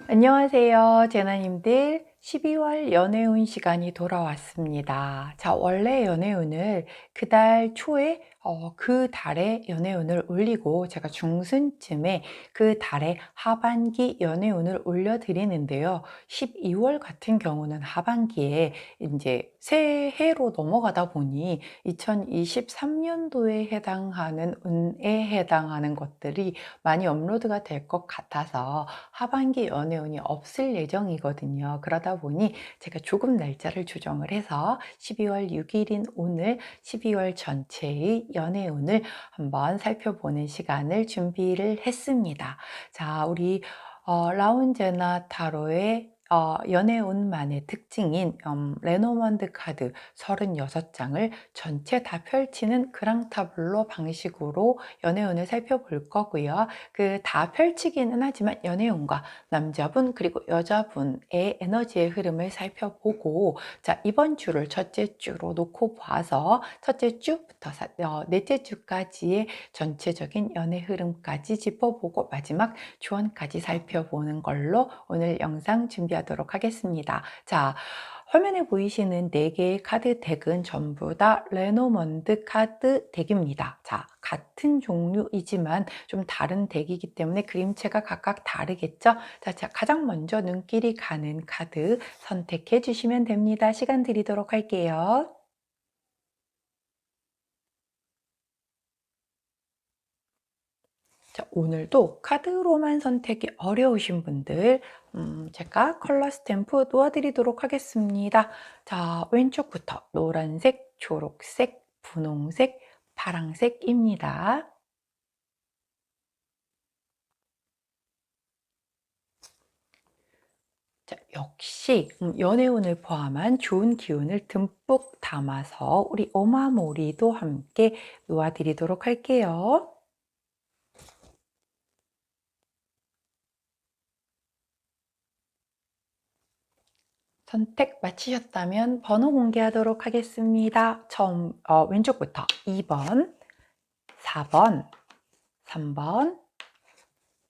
안녕하세요, 제나님들. 12월 연애운 시간이 돌아왔습니다. 자, 원래 연애운을 그달 초에 그 달의 연애운을 올리고 제가 중순쯤에 그 달의 하반기 연애운을 올려드리는데요. 12월 같은 경우는 하반기에 이제 새해로 넘어가다 보니 2023년도에 해당하는 운에 해당하는 것들이 많이 업로드가 될 것 같아서 하반기 연애운이 없을 예정이거든요. 그러다 보니 제가 조금 날짜를 조정을 해서 12월 6일인 오늘 12월 전체의 연애운을 한번 살펴보는 시간을 준비를 했습니다. 자, 우리 라운제나 타로의 연애운만의 특징인 레노먼드 카드 36장을 전체 다 펼치는 그랑타블로 방식으로 연애운을 살펴볼 거고요. 그 다 펼치기는 하지만 연애운과 남자분 그리고 여자분의 에너지의 흐름을 살펴보고, 자, 이번 주를 첫째 주로 놓고 봐서 첫째 주부터 넷째 주까지의 전체적인 연애 흐름까지 짚어보고 마지막 조언까지 살펴보는 걸로 오늘 영상 준비하도록 하겠습니다. 자, 화면에 보이시는 4개의 카드 덱은 전부 다 레노먼드 카드 덱입니다. 자, 같은 종류이지만 좀 다른 덱이기 때문에 그림체가 각각 다르겠죠? 자, 가장 먼저 눈길이 가는 카드 선택해 주시면 됩니다. 시간 드리도록 할게요. 자, 오늘도 카드로만 선택이 어려우신 분들, 제가 컬러 스탬프 놓아드리도록 하겠습니다. 자, 왼쪽부터 노란색, 초록색, 분홍색, 파랑색입니다. 자, 역시 연애운을 포함한 좋은 기운을 듬뿍 담아서 우리 어마모리도 함께 놓아드리도록 할게요. 선택 마치셨다면 번호 공개하도록 하겠습니다. 처음 왼쪽부터 2번, 4번, 3번,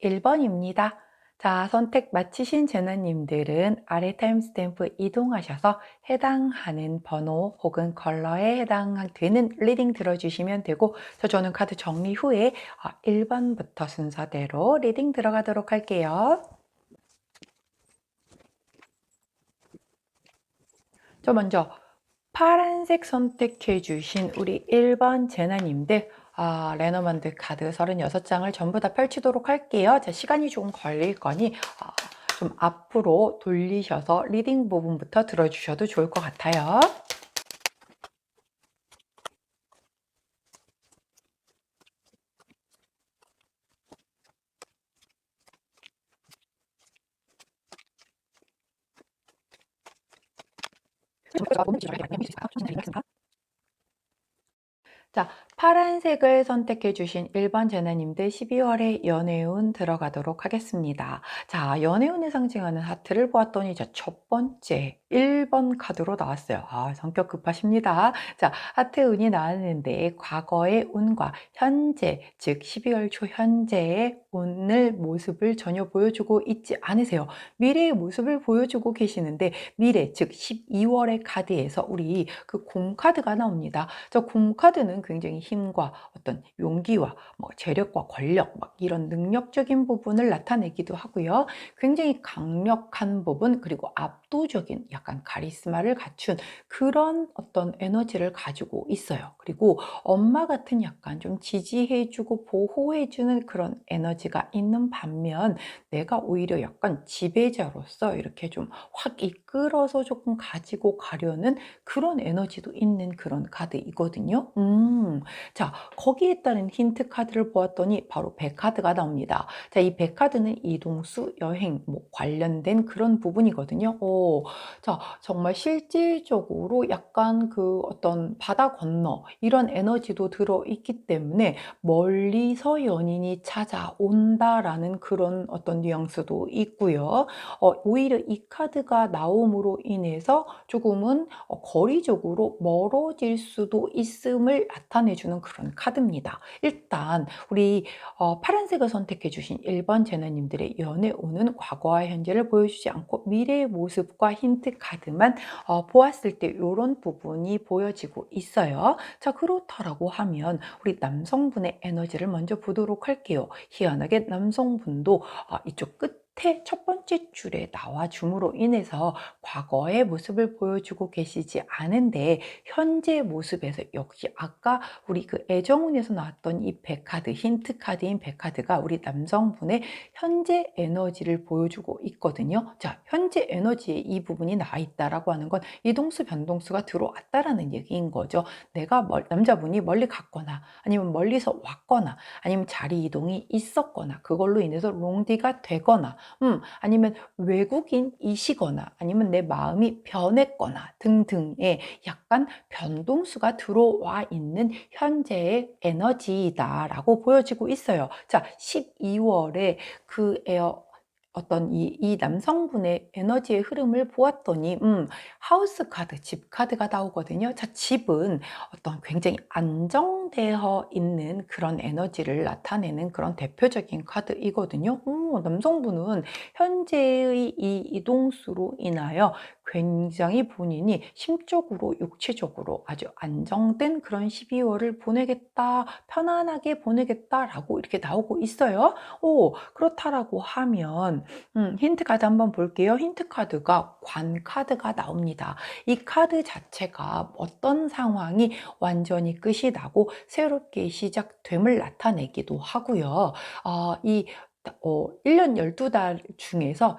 1번입니다. 자, 선택 마치신 제너님들은 아래 타임스탬프 이동하셔서 해당하는 번호 혹은 컬러에 해당되는 리딩 들어주시면 되고, 저는 카드 정리 후에 1번부터 순서대로 리딩 들어가도록 할게요. 저 먼저 파란색 선택해 주신 우리 1번 제나님들, 레노먼드 카드 36장을 전부 다 펼치도록 할게요. 자, 시간이 조금 걸릴 거니 좀 앞으로 돌리셔서 리딩 부분부터 들어주셔도 좋을 것 같아요. 자, 파란색을 선택해 주신 1번 제나님들 12월의 연애운 들어가도록 하겠습니다. 자, 연애운을 상징하는 하트를 보았더니 첫 번째 1번 카드로 나왔어요. 성격 급하십니다. 자, 하트 운이 나왔는데 과거의 운과 현재, 즉 12월 초 현재의 오늘 모습을 전혀 보여주고 있지 않으세요. 미래의 모습을 보여주고 계시는데, 미래, 즉 12월의 카드에서 우리 그 공카드가 나옵니다. 저 공카드는 굉장히 힘과 어떤 용기와 재력과 권력, 이런 능력적인 부분을 나타내기도 하고요. 굉장히 강력한 부분, 그리고 압도적인 약간 카리스마를 갖춘 그런 어떤 에너지를 가지고 있어요. 그리고 엄마 같은 약간 좀 지지해주고 보호해주는 그런 에너지가 있는 반면, 내가 오히려 약간 지배자로서 이렇게 좀 확 이끌어서 조금 가지고 가려는 그런 에너지도 있는 그런 카드이거든요. 자, 거기에 따른 힌트 카드를 보았더니 바로 배 카드가 나옵니다. 자, 이 배 카드는 이동수, 여행, 관련된 그런 부분이거든요. 자, 정말 실질적으로 약간 그 어떤 바다 건너 이런 에너지도 들어있기 때문에 멀리서 연인이 찾아온다라는 그런 어떤 뉘앙스도 있고요. 오히려 이 카드가 나오고 마음으로 인해서 조금은 거리적으로 멀어질 수도 있음을 나타내 주는 그런 카드입니다. 일단 우리 파란색을 선택해 주신 1번 제너님들의 연애운은 과거와 현재를 보여주지 않고 미래의 모습과 힌트 카드만 보았을 때 요런 부분이 보여지고 있어요. 자, 그렇다라고 하면 우리 남성분의 에너지를 먼저 보도록 할게요. 희한하게 남성분도 이쪽 끝에 첫 번째 줄에 나와줌으로 인해서 과거의 모습을 보여주고 계시지 않은데 현재 모습에서 역시 아까 우리 그 애정운에서 나왔던 이 백카드, 힌트 카드인 백카드가 우리 남성분의 현재 에너지를 보여주고 있거든요. 자, 현재 에너지에 이 부분이 나와 있다라고 하는 건 이동수, 변동수가 들어왔다라는 얘기인 거죠. 내가 남자분이 멀리 갔거나 아니면 멀리서 왔거나 아니면 자리 이동이 있었거나 그걸로 인해서 롱디가 되거나 아니면 외국인이시거나 아니면 내 마음이 변했거나 등등의 약간 변동수가 들어와 있는 현재의 에너지다라고 보여지고 있어요. 자, 12월에 그 어떤 이 남성분의 에너지의 흐름을 보았더니 하우스 카드, 집 카드가 나오거든요. 자, 집은 어떤 굉장히 안정되어 있는 그런 에너지를 나타내는 그런 대표적인 카드이거든요. 남성분은 현재의 이 이동수로 인하여 굉장히 본인이 심적으로, 육체적으로 아주 안정된 그런 12월을 보내겠다, 편안하게 보내겠다라고 이렇게 나오고 있어요. 그렇다라고 하면 힌트 카드 한번 볼게요. 힌트 카드가 관 카드가 나옵니다. 이 카드 자체가 어떤 상황이 완전히 끝이 나고 새롭게 시작됨을 나타내기도 하고요. 이 1년 12달 중에서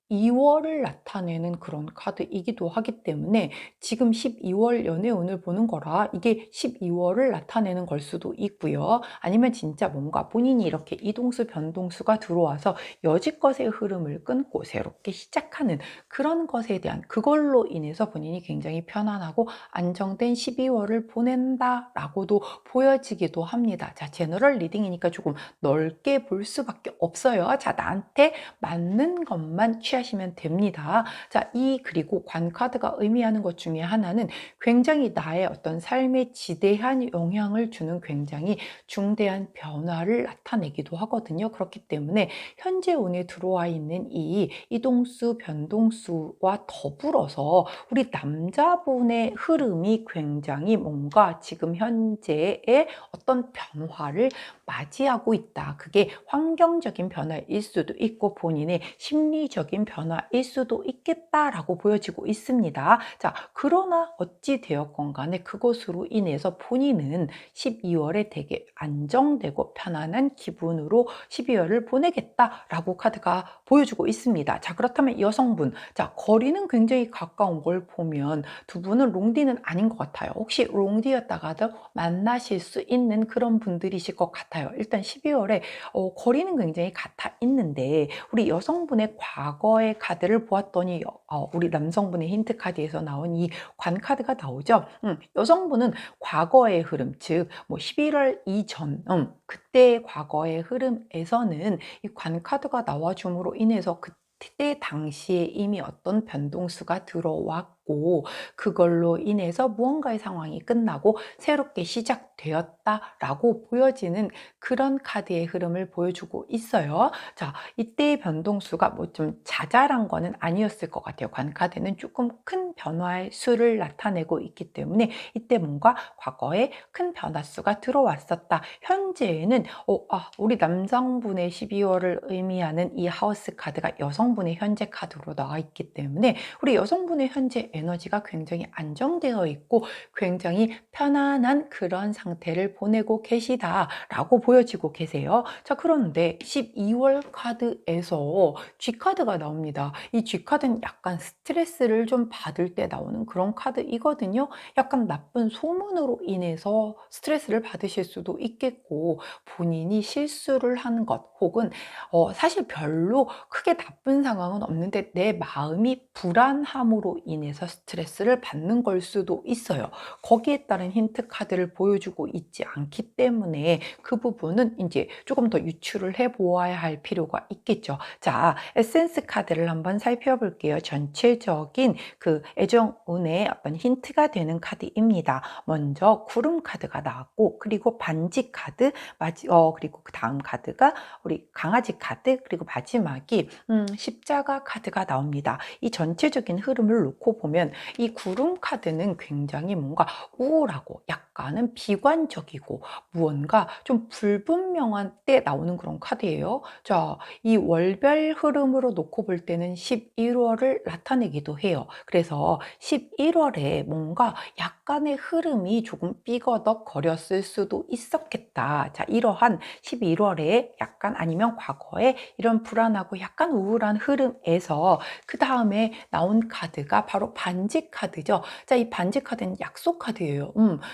12월을 나타내는 그런 카드이기도 하기 때문에 지금 12월 연애운을 보는 거라 이게 12월을 나타내는 걸 수도 있고요. 아니면 진짜 뭔가 본인이 이렇게 이동수, 변동수가 들어와서 여지껏의 흐름을 끊고 새롭게 시작하는 그런 것에 대한 그걸로 인해서 본인이 굉장히 편안하고 안정된 12월을 보낸다라고도 보여지기도 합니다. 자, 제너럴 리딩이니까 조금 넓게 볼 수밖에 없어요. 자, 나한테 맞는 것만 취하시면 됩니다. 자, 그리고 관 카드가 의미하는 것 중에 하나는 굉장히 나의 어떤 삶에 지대한 영향을 주는 굉장히 중대한 변화를 나타내기도 하거든요. 그렇기 때문에 현재 운에 들어와 있는 이 이동수, 변동수와 더불어서 우리 남자분의 흐름이 굉장히 뭔가 지금 현재의 어떤 변화를 맞이하고 있다. 그게 환경적인 변화일 수도 있고 본인의 심리적인 변화일 수도 있겠다라고 보여지고 있습니다. 자, 그러나 어찌 되었건 간에 그것으로 인해서 본인은 12월에 되게 안정되고 편안한 기분으로 12월을 보내겠다라고 카드가 보여주고 있습니다. 자, 그렇다면 여성분, 자, 거리는 굉장히 가까운 걸 보면 두 분은 롱디는 아닌 것 같아요. 혹시 롱디였다가도 만나실 수 있는 그런 분들이실 것 같아요. 일단 12월에 거리는 굉장히 같아 있는데 우리 여성분의 과거의 카드를 보았더니 우리 남성분의 힌트 카드에서 나온 이 관 카드가 나오죠. 여성분은 과거의 흐름, 즉 뭐 11월 이전 그때의 과거의 흐름에서는 이 관 카드가 나와줌으로 인해서 그때 당시에 이미 어떤 변동수가 들어왔고 그걸로 인해서 무언가의 상황이 끝나고 새롭게 시작되었다라고 보여지는 그런 카드의 흐름을 보여주고 있어요. 자, 이때의 변동수가 뭐 좀 자잘한 거는 아니었을 것 같아요. 관 카드는 조금 큰 변화의 수를 나타내고 있기 때문에 이때 뭔가 과거에 큰 변화수가 들어왔었다. 현재에는 우리 남성분의 12월을 의미하는 이 하우스 카드가 여성분의 현재 카드로 나와 있기 때문에 우리 여성분의 현재 에너지가 굉장히 안정되어 있고 굉장히 편안한 그런 상태를 보내고 계시다라고 보여지고 계세요. 자, 그런데 12월 카드에서 G카드가 나옵니다. 이 G카드는 약간 스트레스를 좀 받을 때 나오는 그런 카드이거든요. 약간 나쁜 소문으로 인해서 스트레스를 받으실 수도 있겠고 본인이 실수를 하는 것 혹은 사실 별로 크게 나쁜 상황은 없는데 내 마음이 불안함으로 인해서 스트레스를 받는 걸 수도 있어요. 거기에 따른 힌트 카드를 보여주고 있지 않기 때문에 그 부분은 이제 조금 더 유추를 해 보아야 할 필요가 있겠죠. 자, 에센스 카드를 한번 살펴볼게요. 전체적인 그 애정운의 어떤 힌트가 되는 카드입니다. 먼저 구름 카드가 나왔고, 그리고 반지 카드, 그리고 그 다음 카드가 우리 강아지 카드, 그리고 마지막이 십자가 카드가 나옵니다. 이 전체적인 흐름을 놓고 보면 이 구름 카드는 굉장히 뭔가 우울하고 약간은 비관적이고 무언가 좀 불분명한 때 나오는 그런 카드예요. 자, 이 월별 흐름으로 놓고 볼 때는 11월을 나타내기도 해요. 그래서 11월에 뭔가 약간의 흐름이 조금 삐거덕 거렸을 수도 있었겠다. 자, 이러한 11월에 약간 아니면 과거에 이런 불안하고 약간 우울한 흐름에서 그 다음에 나온 카드가 바로 반지 카드죠. 자, 이 반지 카드는 약속 카드예요.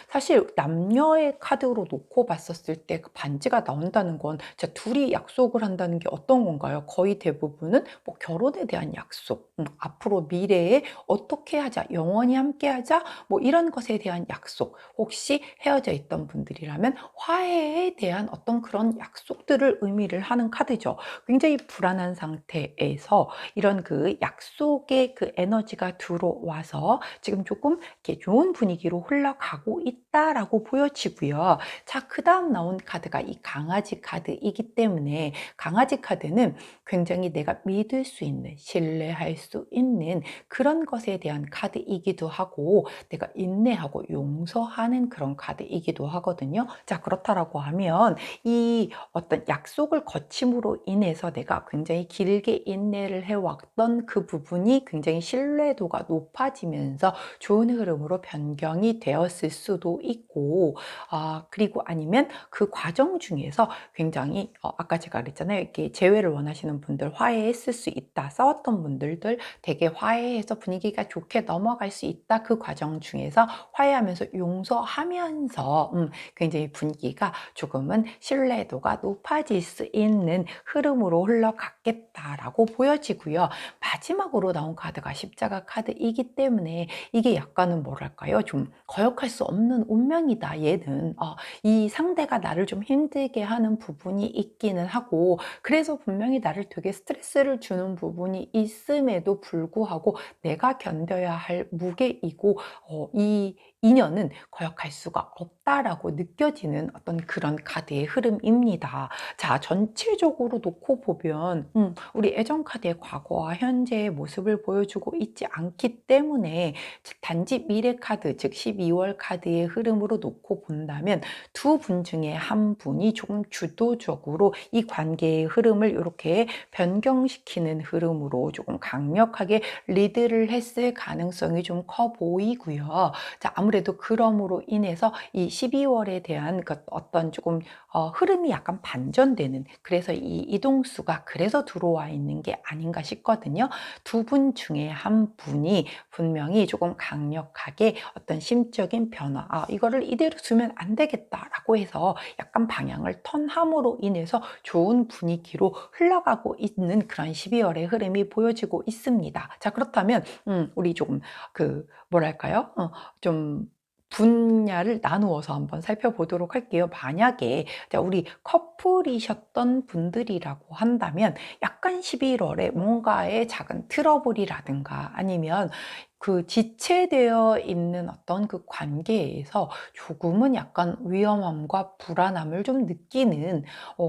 사실 남녀의 카드로 놓고 봤었을 때 그 반지가 나온다는 건 진짜 둘이 약속을 한다는 게 어떤 건가요? 거의 대부분은 뭐 결혼에 대한 약속, 앞으로 미래에 어떻게 하자, 영원히 함께 하자, 뭐 이런 것에 대한 약속, 혹시 헤어져 있던 분들이라면 화해에 대한 어떤 그런 약속들을 의미를 하는 카드죠. 굉장히 불안한 상태에서 이런 그 약속의 그 에너지가 들어와서 지금 조금 이렇게 좋은 분위기로 흘러가고 있다라고 보여지고요. 자, 그 다음 나온 카드가 이 강아지 카드이기 때문에 강아지 카드는 굉장히 내가 믿을 수 있는, 신뢰할 수 있는 그런 것에 대한 카드이기도 하고 내가 인내하고 용서하는 그런 카드이기도 하거든요. 자, 그렇다라고 하면 이 어떤 약속을 거침으로 인해서 내가 굉장히 길게 인내를 해왔던 그 부분이 굉장히 신뢰도가 높아지면서 좋은 흐름으로 변경이 되었을 수도 있고, 그리고 아니면 그 과정 중에서 굉장히 아까 제가 그랬잖아요. 이렇게 재회를 원하시는 분들 화해했을 수 있다. 싸웠던 분들들 되게 화해해서 분위기가 좋게 넘어갈 수 있다. 그 과정 중에서 화해하면서 용서하면서 굉장히 분위기가 조금은 신뢰도가 높아질 수 있는 흐름으로 흘러갔겠다라고 보여지고요. 마지막으로 나온 카드가 십자가 카드이기 때문에 이게 약간은 뭐랄까요? 좀 거역할 수 없는 운명이다. 얘는 이 상대가 나를 좀 힘들게 하는 부분이 있기는 하고, 그래서 분명히 나를 되게 스트레스를 주는 부분이 있음에도 불구하고 내가 견뎌야 할 무게이고, 이 인연은 거역할 수가 없다라고 느껴지는 어떤 그런 카드의 흐름입니다. 자, 전체적으로 놓고 보면 우리 애정 카드의 과거와 현재의 모습을 보여주고 있지 않기 때문에 단지 미래 카드, 즉 12월 카드의 흐름으로 놓고 본다면 두 분 중에 한 분이 조금 주도적으로 이 관계의 흐름을 이렇게 변경시키는 흐름으로 조금 강력하게 리드를 했을 가능성이 좀 커 보이고요. 자, 아무래도 그럼으로 인해서 이 12월에 대한 그 어떤 조금 흐름이 약간 반전되는, 그래서 이 이동수가 그래서 들어와 있는 게 아닌가 싶거든요. 두 분 중에 한 분이 분명히 조금 강력하게 어떤 심적인 변화, 이거를 이대로 두면 안 되겠다라고 해서 약간 방향을 턴함으로 인해서 좋은 분위기로 흘러가고 있는 그런 12월의 흐름이 보여지고 있습니다. 자, 그렇다면 우리 조금 그 뭐랄까요? 좀 분야를 나누어서 한번 살펴보도록 할게요. 만약에 자, 우리 커플이셨던 분들이라고 한다면 약간 11월에 뭔가의 작은 트러블이라든가 아니면 그 지체되어 있는 어떤 그 관계에서 조금은 약간 위험함과 불안함을 좀 느끼는,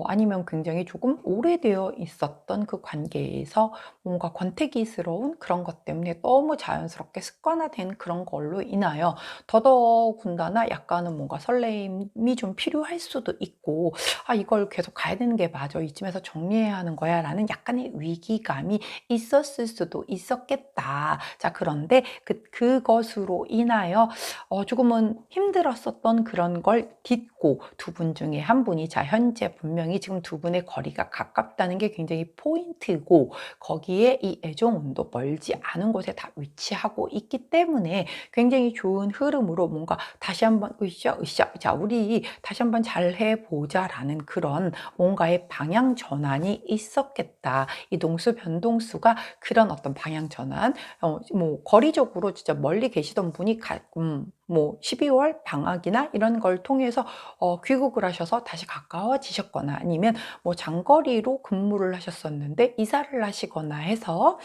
아니면 굉장히 조금 오래되어 있었던 그 관계에서 뭔가 권태기스러운 그런 것 때문에 너무 자연스럽게 습관화된 그런 걸로 인하여 더더군다나 약간은 뭔가 설레임이 좀 필요할 수도 있고, 이걸 계속 가야 되는 게 맞아, 이쯤에서 정리해야 하는 거야 라는 약간의 위기감이 있었을 수도 있었겠다. 자, 그런데 그것으로 인하여 조금은 힘들었었던 그런 걸 딛고 있고 두 분 중에 한 분이 자 현재 분명히 지금 두 분의 거리가 가깝다는 게 굉장히 포인트고 거기에 이 애정 운도 멀지 않은 곳에 다 위치하고 있기 때문에 굉장히 좋은 흐름으로 뭔가 다시 한번 으쌰 으쌰 자 우리 다시 한번 잘 해보자라는 그런 뭔가의 방향 전환이 있었겠다. 이 동수 변동수가 그런 어떤 방향 전환 뭐 거리적으로 진짜 멀리 계시던 분이 뭐 12월 방학이나 이런 걸 통해서 귀국을 하셔서 다시 가까워지셨거나 아니면 뭐 장거리로 근무를 하셨었는데 이사를 하시거나 해서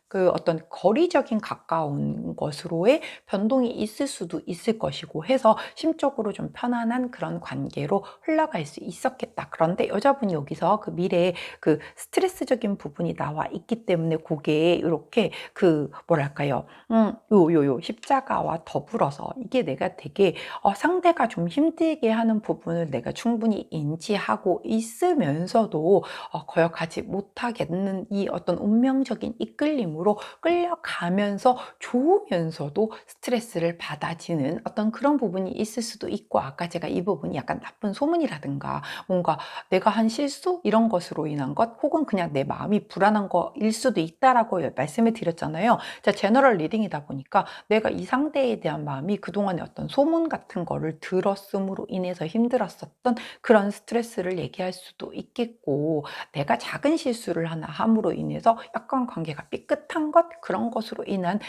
그 어떤 거리적인 가까운 것으로의 변동이 있을 수도 있을 것이고 해서 심적으로 좀 편안한 그런 관계로 흘러갈 수 있었겠다. 그런데 여자분이 여기서 그 미래에 그 스트레스적인 부분이 나와 있기 때문에 그게 이렇게 그 뭐랄까요? 요 십자가와 더불어서 이게 내가 되게 상대가 좀 힘들게 하는 부분을 내가 충분히 인지하고 있으면서도 거역하지 못하겠는 이 어떤 운명적인 이끌림으로 끌려가면서 좋으면서도 스트레스를 받아지는 어떤 그런 부분이 있을 수도 있고 아까 제가 이 부분이 약간 나쁜 소문이라든가 뭔가 내가 한 실수 이런 것으로 인한 것 혹은 그냥 내 마음이 불안한 거일 수도 있다라고 말씀을 드렸잖아요. 자, 제너럴 리딩이다 보니까 내가 이 상대에 대한 마음이 그동안의 어떤 소문 같은 거를 들었음으로 인해서 힘들었었던 그런 스트레스를 얘기할 수도 있겠고 내가 작은 실수를 하나 함으로 인해서 약간 관계가 삐끗한 것 그런 것으로 인한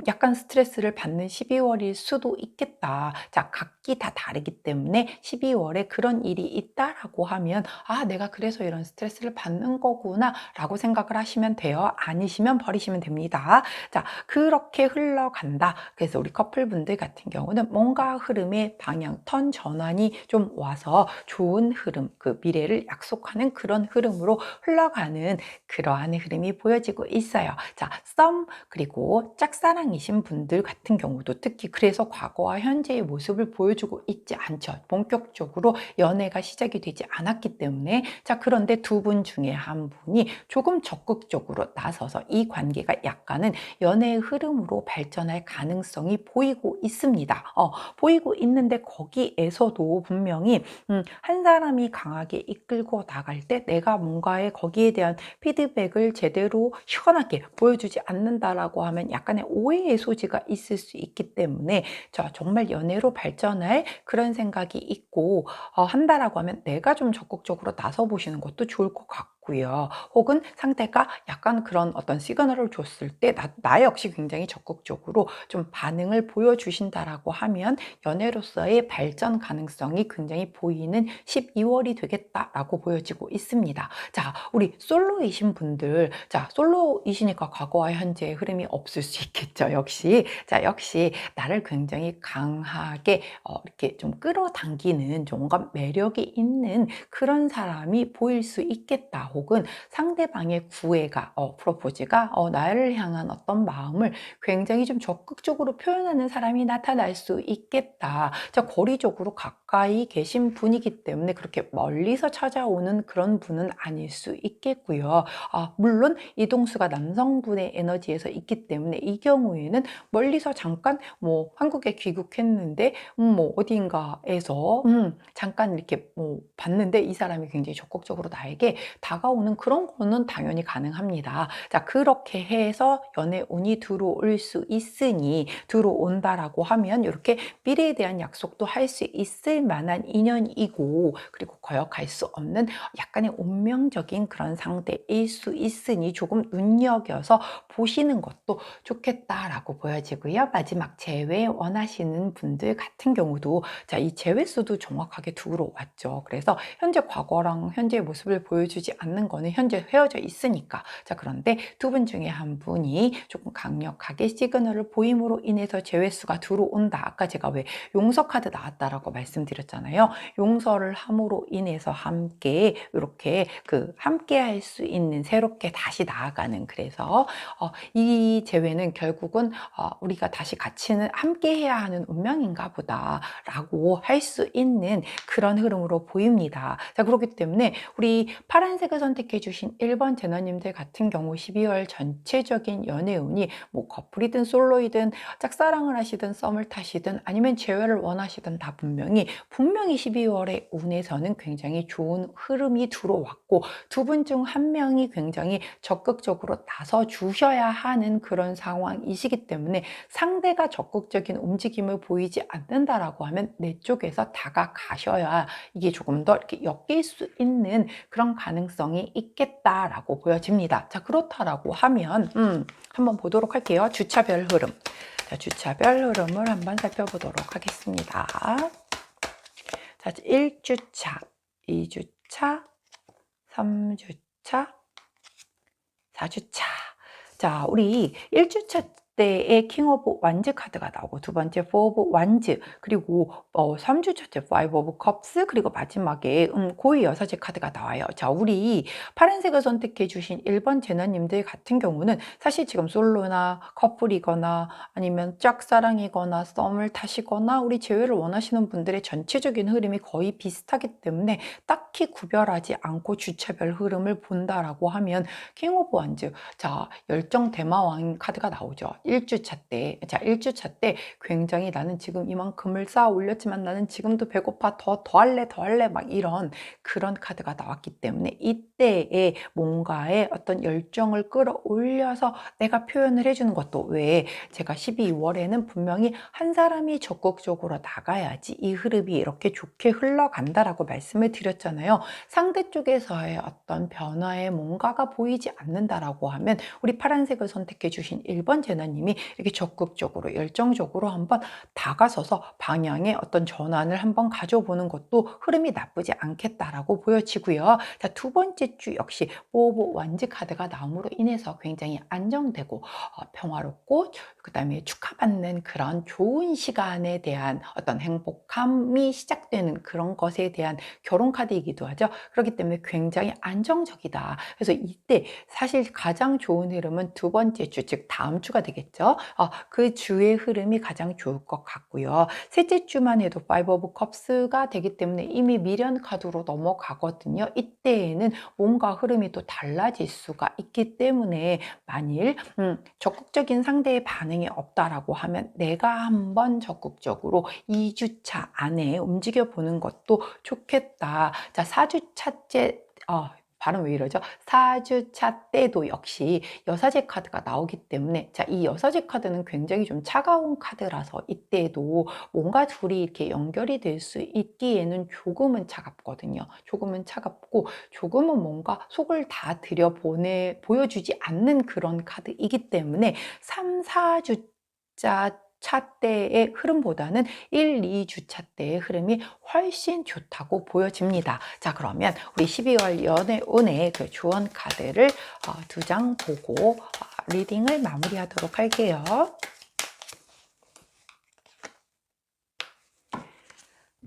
약간 스트레스를 받는 12월일 수도 있겠다. 자, 각기 다 다르기 때문에 12월에 그런 일이 있다라고 하면 아, 내가 그래서 이런 스트레스를 받는 거구나 라고 생각을 하시면 돼요. 아니시면 버리시면 됩니다. 자, 그렇게 흘러간다. 그래서 우리 커플분들 같은 경우는 뭔가 흐름의 방향, 턴 전환이 좀 와서 좋은 흐름, 그 미래를 약속하는 그런 흐름으로 흘러가는 그러한 흐름이 보여지고 있어요. 자, 썸 그리고 짝사랑이신 분들 같은 경우도 특히 그래서 과거와 현재의 모습을 보여주고 있지 않죠. 본격적으로 연애가 시작이 되지 않았기 때문에 자, 그런데 두 분 중에 한 분이 조금 적극적으로 나서서 이 관계가 약간은 연애의 흐름으로 발전할 가능성이 보이고 있습니다. 보이고 있는데 거기에서도 분명히 한 사람이 강하게 이끌고 나갈 때 내가 뭔가에 거기에 대한 피드백을 제대로 시원하게 보여주지 않는다라고 하면 약간의 오해의 소지가 있을 수 있기 때문에 정말 연애로 발전할 그런 생각이 있고 한다라고 하면 내가 좀 적극적으로 나서 보시는 것도 좋을 것 같고요. 혹은 상대가 약간 그런 어떤 시그널을 줬을 때 나 역시 굉장히 적극적으로 좀 반응을 보여주신다라고 하면 연애로서의 발전 가능성이 굉장히 보이는 12월이 되겠다라고 보여지고 있습니다. 자, 우리 솔로이신 분들, 자, 솔로이시니까 과거와 현재의 흐름이 없을 수 있겠죠. 역시. 자, 역시 나를 굉장히 강하게 이렇게 좀 끌어당기는 뭔가 매력이 있는 그런 사람이 보일 수 있겠다. 혹은 상대방의 구애가, 프로포즈가 나를 향한 어떤 마음을 굉장히 좀 적극적으로 표현하는 사람이 나타날 수 있겠다. 자, 거리적으로 가까이 계신 분이기 때문에 그렇게 멀리서 찾아오는 그런 분은 아닐 수 있겠고요. 물론 이동수가 남성분의 에너지에서 있기 때문에 이 경우에는 멀리서 잠깐 뭐 한국에 귀국했는데 뭐 어딘가에서 잠깐 이렇게 뭐 봤는데 이 사람이 굉장히 적극적으로 나에게 다가오는 그런 거는 당연히 가능합니다. 자, 그렇게 해서 연애운이 들어올 수 있으니 들어온다라고 하면 이렇게 미래에 대한 약속도 할 수 있을 만한 인연이고 그리고 거역할 수 없는 약간의 운명적인 그런 상대일 수 있으니 조금 눈여겨서 보시는 것도 좋겠다라고 보여지고요. 마지막 재회 원하시는 분들 같은 경우도 자, 이 재회수도 정확하게 들어왔죠. 그래서 현재 과거랑 현재의 모습을 보여주지 않는 거는 현재 헤어져 있으니까. 자, 그런데 두 분 중에 한 분이 조금 강력하게 시그널을 보임으로 인해서 재회수가 들어온다. 아까 제가 왜 용서 카드 나왔다라고 말씀드렸잖아요. 용서를 함으로 인해서 함께 이렇게 그 함께 할 수 있는 새롭게 다시 나아가는 그래서 이 재회는 결국은 우리가 다시 같이는 함께 해야 하는 운명인가 보다라고 할 수 있는 그런 흐름으로 보입니다. 자, 그렇기 때문에 우리 파란색을 선택해 주신 1번 제너님들 같은 경우 12월 전체적인 연애운이 뭐 커플이든 솔로이든 짝사랑을 하시든 썸을 타시든 아니면 재회를 원하시든 다 분명히 분명히 12월의 운에서는 굉장히 좋은 흐름이 들어왔고 두 분 중 한 명이 굉장히 적극적으로 나서 주셔야 하는 그런 상황이시기 때문에 상대가 적극적인 움직임을 보이지 않는다라고 하면 내 쪽에서 다가가셔야 이게 조금 더 이렇게 엮일 수 있는 그런 가능성이 있겠다라고 보여집니다. 자, 그렇다라고 하면 한번 보도록 할게요. 주차별 흐름. 자, 주차별 흐름을 한번 살펴보도록 하겠습니다. 자, 1주차, 2주차, 3주차, 4주차. 자, 우리 1주차 때의 킹 오브 완즈 카드가 나오고 두 번째 4 오브 완즈 그리고 3주차 때 5 오브 컵스 그리고 마지막에 고의 여사제 카드가 나와요. 자, 우리 파란색을 선택해 주신 1번 제나님들 같은 경우는 사실 지금 솔로나 커플이거나 아니면 짝사랑이거나 썸을 타시거나 우리 재회를 원하시는 분들의 전체적인 흐름이 거의 비슷하기 때문에 딱히 구별하지 않고 주차별 흐름을 본다라고 하면 킹 오브 완즈, 자, 열정 대마왕 카드가 나오죠. 1주차 때. 자, 1주차 때 굉장히 나는 지금 이만큼을 쌓아 올렸지만 나는 지금도 배고파. 더 할래, 더 할래. 막 이런 그런 카드가 나왔기 때문에 이때에 뭔가의 어떤 열정을 끌어올려서 내가 표현을 해주는 것도 왜 제가 12월에는 분명히 한 사람이 적극적으로 나가야지 이 흐름이 이렇게 좋게 흘러간다라고 말씀을 드렸잖아요. 상대 쪽에서의 어떤 변화에 뭔가가 보이지 않는다라고 하면 우리 파란색을 선택해 주신 1번 제나님이 이렇게 적극적으로 열정적으로 한번 다가서서 방향의 어떤 전환을 한번 가져보는 것도 흐름이 나쁘지 않겠다라고 보여지고요. 자, 두 번째 주 역시 오브 완즈 카드가 나옴으로 인해서 굉장히 안정되고 평화롭고 그다음에 축하받는 그런 좋은 시간에 대한 어떤 행복함이 시작되는 그런 것에 대한 결혼 카드이기도 하죠. 그렇기 때문에 굉장히 안정적이다. 그래서 이때 사실 가장 좋은 흐름은 두 번째 주, 즉 다음 주가 되겠죠. 그 주의 흐름이 가장 좋을 것 같고요. 셋째 주만 해도 5 오브 컵스가 되기 때문에 이미 미련 카드로 넘어가거든요. 이때에는 뭔가 흐름이 또 달라질 수가 있기 때문에 만일 적극적인 상대의 반응이 없다라고 하면 내가 한번 적극적으로 2주차 안에 움직여 보는 것도 좋겠다. 자, 4주차째 발음 왜 이러죠? 4주차 때도 역시 여사제 카드가 나오기 때문에 자, 이 여사제 카드는 굉장히 좀 차가운 카드라서 이때도 뭔가 둘이 이렇게 연결이 될 수 있기에는 조금은 차갑거든요. 조금은 차갑고 조금은 뭔가 속을 다 보여주지 않는 그런 카드이기 때문에 3, 4주차 차 때의 흐름보다는 1, 2주차 때의 흐름이 훨씬 좋다고 보여집니다. 자, 그러면 우리 12월 연애운의 그 조언 카드를 두 장 보고 리딩을 마무리하도록 할게요.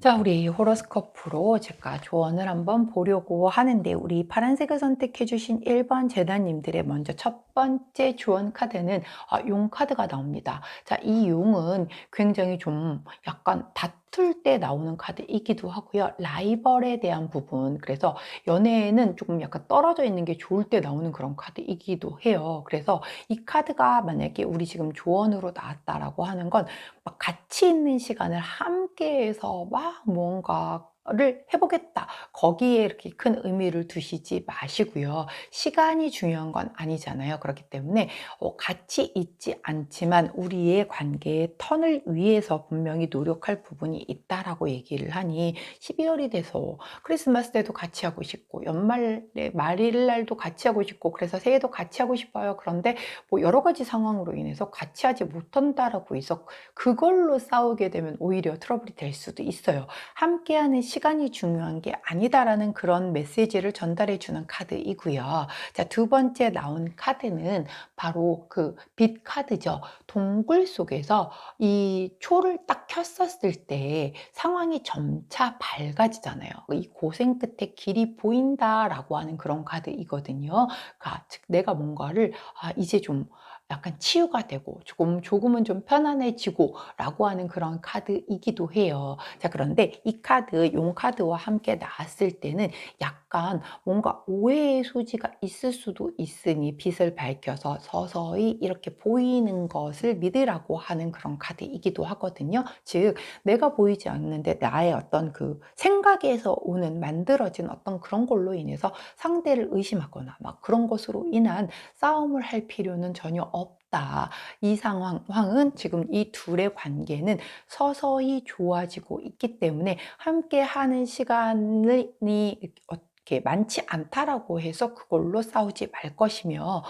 자, 우리 호로스코프로 제가 조언을 한번 보려고 하는데 우리 파란색을 선택해 주신 1번 제자님들의 먼저 첫 번째 조언 카드는 용 카드가 나옵니다. 자, 이 용은 굉장히 좀 약간 다툴 때 나오는 카드이기도 하고요. 라이벌에 대한 부분, 그래서 연애에는 조금 약간 떨어져 있는 게 좋을 때 나오는 그런 카드이기도 해요. 그래서 이 카드가 만약에 우리 지금 조언으로 나왔다라고 하는 건 막 같이 있는 시간을 함께해서 막 뭔가를 해보겠다. 거기에 이렇게 큰 의미를 두시지 마시고요. 시간이 중요한 건 아니잖아요. 그렇기 때문에 같이 있지 않지만 우리의 관계의 턴을 위해서 분명히 노력할 부분이 있다라고 얘기를 하니 12월이 돼서 크리스마스 때도 같이 하고 싶고 연말에 말일날도 같이 하고 싶고 그래서 새해도 같이 하고 싶어요. 그런데 뭐 여러 가지 상황으로 인해서 같이 하지 못한다라고 해서 그걸로 싸우게 되면 오히려 트러블이 될 수도 있어요. 함께하는 시간이 중요한 게 아니다라는 그런 메시지를 전달해 주는 카드이고요. 자, 두 번째 나온 카드는 바로 그 빛 카드죠. 동굴 속에서 이 초를 딱 켰었을 때 상황이 점차 밝아지잖아요. 이 고생 끝에 길이 보인다라고 하는 그런 카드이거든요. 그러니까 즉 내가 뭔가를 이제 좀 약간 치유가 되고 조금은 좀 편안해지고라고 하는 그런 카드이기도 해요. 자, 그런데 이 카드, 용 카드와 함께 나왔을 때는 약간 뭔가 오해의 소지가 있을 수도 있으니 빛을 밝혀서 서서히 이렇게 보이는 것을 믿으라고 하는 그런 카드이기도 하거든요. 즉, 내가 보이지 않는데 나의 어떤 그 생각에서 오는 만들어진 어떤 그런 걸로 인해서 상대를 의심하거나 막 그런 것으로 인한 싸움을 할 필요는 전혀 없다. 이 상황은 지금 이 둘의 관계는 서서히 좋아지고 있기 때문에 함께 하는 시간이 이렇게 많지 않다라고 해서 그걸로 싸우지 말 것이며,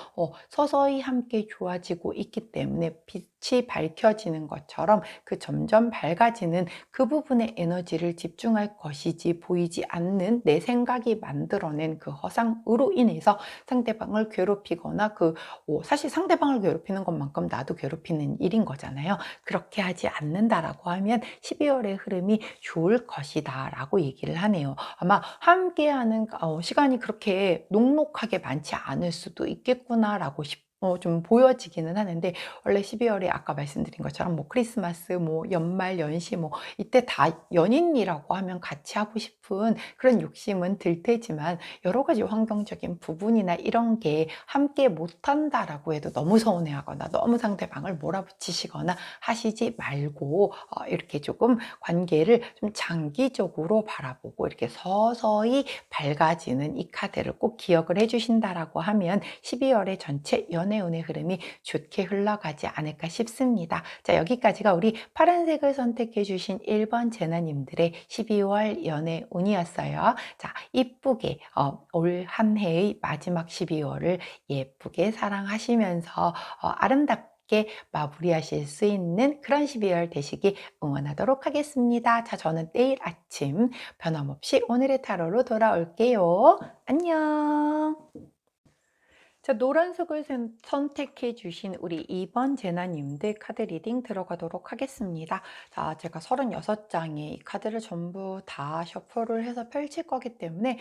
서서히 함께 좋아지고 있기 때문에 빛이 밝혀지는 것처럼 그 점점 밝아지는 그 부분에 에너지를 집중할 것이지, 보이지 않는 내 생각이 만들어낸 그 허상으로 인해서 상대방을 괴롭히거나 사실 상대방을 괴롭히는 것만큼 나도 괴롭히는 일인 거잖아요. 그렇게 하지 않는다라고 하면 12월의 흐름이 좋을 것이다 라고 얘기를 하네요. 아마 함께하는 시간이 그렇게 녹록하게 많지 않을 수도 있겠구나라고 좀 보여지기는 하는데, 원래 12월에 아까 말씀드린 것처럼 뭐 크리스마스, 뭐 연말 연시, 뭐 이때 다 연인이라고 하면 같이 하고 싶은 그런 욕심은 들 테지만, 여러 가지 환경적인 부분이나 이런 게 함께 못한다라고 해도 너무 서운해하거나 너무 상대방을 몰아붙이시거나 하시지 말고, 이렇게 조금 관계를 좀 장기적으로 바라보고 이렇게 서서히 밝아지는 이 카드를 꼭 기억을 해주신다라고 하면 12월의 전체 연애운의 흐름이 좋게 흘러가지 않을까 싶습니다. 자, 여기까지가 우리 파란색을 선택해 주신 1번 제나님들의 12월 연애운이었어요. 자, 이쁘게 올 한 해의 마지막 12월을 예쁘게 사랑하시면서 아름답게 마무리하실 수 있는 그런 12월 되시기 응원하도록 하겠습니다. 자, 저는 내일 아침 변함없이 오늘의 타로로 돌아올게요. 안녕. 자, 노란색을 선택해 주신 우리 2번 제나님들 카드 리딩 들어가도록 하겠습니다. 자, 제가 36장의 이 카드를 전부 다 셔플을 해서 펼칠 거기 때문에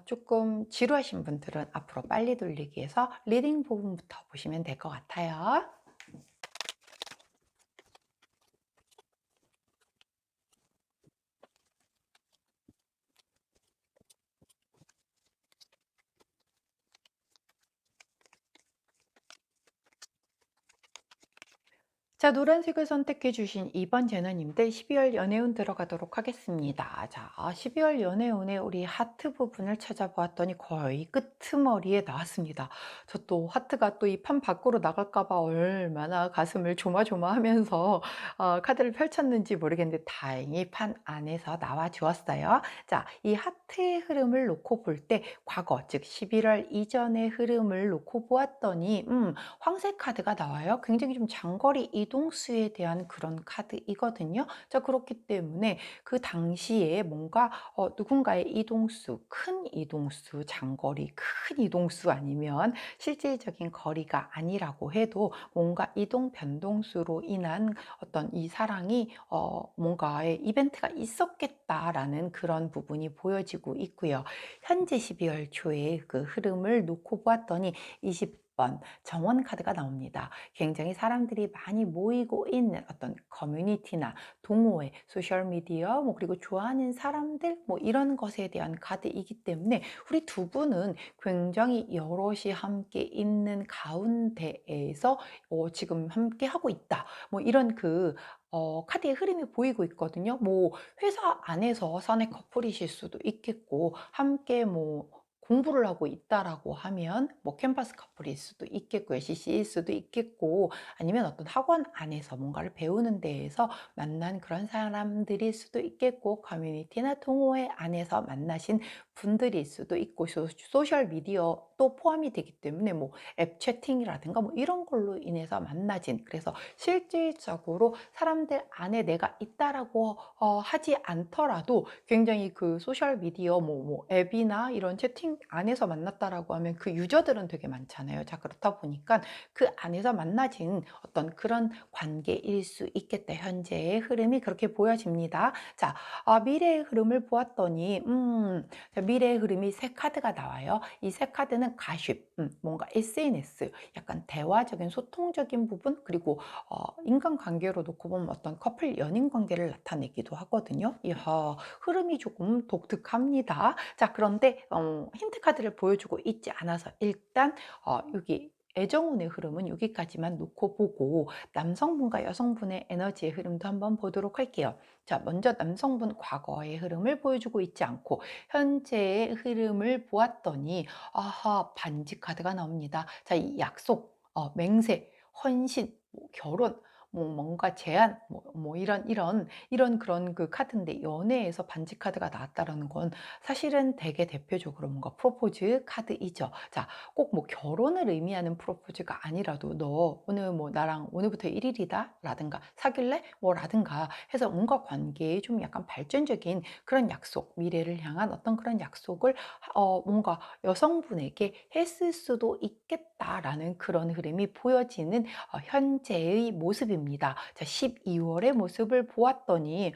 조금 지루하신 분들은 앞으로 빨리 돌리기 위해서 리딩 부분부터 보시면 될 것 같아요. 자, 노란색을 선택해 주신 2번 제너님들 12월 연애운 들어가도록 하겠습니다. 자, 12월 연애운의 우리 하트 부분을 찾아보았더니 거의 끄트머리에 나왔습니다. 저 또 하트가 또 이 판 밖으로 나갈까 봐 얼마나 가슴을 조마조마하면서 카드를 펼쳤는지 모르겠는데 다행히 판 안에서 나와 주었어요. 자, 이 하트의 흐름을 놓고 볼 때 과거, 즉 11월 이전의 흐름을 놓고 보았더니 황색 카드가 나와요. 굉장히 좀 장거리 이동수에 대한 그런 카드이거든요. 자, 그렇기 때문에 그 당시에 뭔가 누군가의 이동수, 큰 이동수, 장거리 큰 이동수 아니면 실질적인 거리가 아니라고 해도 뭔가 이동 변동수로 인한 어떤 이 사랑이 뭔가의 이벤트가 있었겠다라는 그런 부분이 보여지고 있고요. 현재 12월 초에 그 흐름을 놓고 보았더니 20번 정원 카드가 나옵니다. 굉장히 사람들이 많이 모이고 있는 어떤 커뮤니티나 동호회, 소셜미디어, 그리고 좋아하는 사람들, 이런 것에 대한 카드이기 때문에 우리 두 분은 굉장히 여럿이 함께 있는 가운데에서 지금 함께 하고 있다. 이런 카드의 흐름이 보이고 있거든요. 회사 안에서 사내 커플이실 수도 있겠고, 함께 공부를 하고 있다라고 하면 캠퍼스 커플일 수도 있겠고요. CC일 수도 있겠고, 아니면 어떤 학원 안에서 뭔가를 배우는 데에서 만난 그런 사람들일 수도 있겠고, 커뮤니티나 동호회 안에서 만나신 분들일 수도 있고, 소셜 미디어도 포함이 되기 때문에 앱 채팅이라든가 이런 걸로 인해서 만나진, 그래서 실질적으로 사람들 안에 내가 있다라고 하지 않더라도 굉장히 그 소셜 미디어 앱이나 이런 채팅 안에서 만났다라고 하면 그 유저들은 되게 많잖아요. 자, 그렇다 보니까 그 안에서 만나진 어떤 그런 관계일 수 있겠다. 현재의 흐름이 그렇게 보여집니다. 자, 미래의 흐름을 보았더니 자, 미래의 흐름이 세 카드가 나와요. 이 세 카드는 가십, 뭔가 SNS, 약간 대화적인 소통적인 부분, 그리고 인간관계로 놓고 보면 어떤 커플 연인 관계를 나타내기도 하거든요. 이야, 흐름이 조금 독특합니다. 자, 그런데 힌트 카드를 보여주고 있지 않아서 일단 여기 애정운의 흐름은 여기까지만 놓고 보고 남성분과 여성분의 에너지의 흐름도 한번 보도록 할게요. 자, 먼저 남성분 과거의 흐름을 보여주고 있지 않고 현재의 흐름을 보았더니 아하, 반지 카드가 나옵니다. 자, 이 약속, 맹세, 헌신, 뭐 결혼, 뭐 뭔가 제안, 뭐 이런 그런 그 카드인데, 연애에서 반지 카드가 나왔다라는 건 사실은 되게 대표적으로 뭔가 프로포즈 카드이죠. 자, 꼭 뭐 결혼을 의미하는 프로포즈가 아니라도 너 오늘 뭐 나랑 오늘부터 1일이다 라든가 사귈래? 뭐 라든가 해서 뭔가 관계에 좀 약간 발전적인 그런 약속, 미래를 향한 어떤 그런 약속을 뭔가 여성분에게 했을 수도 있겠다라는 그런 흐름이 보여지는 현재의 모습입니다. 자, 12월의 모습을 보았더니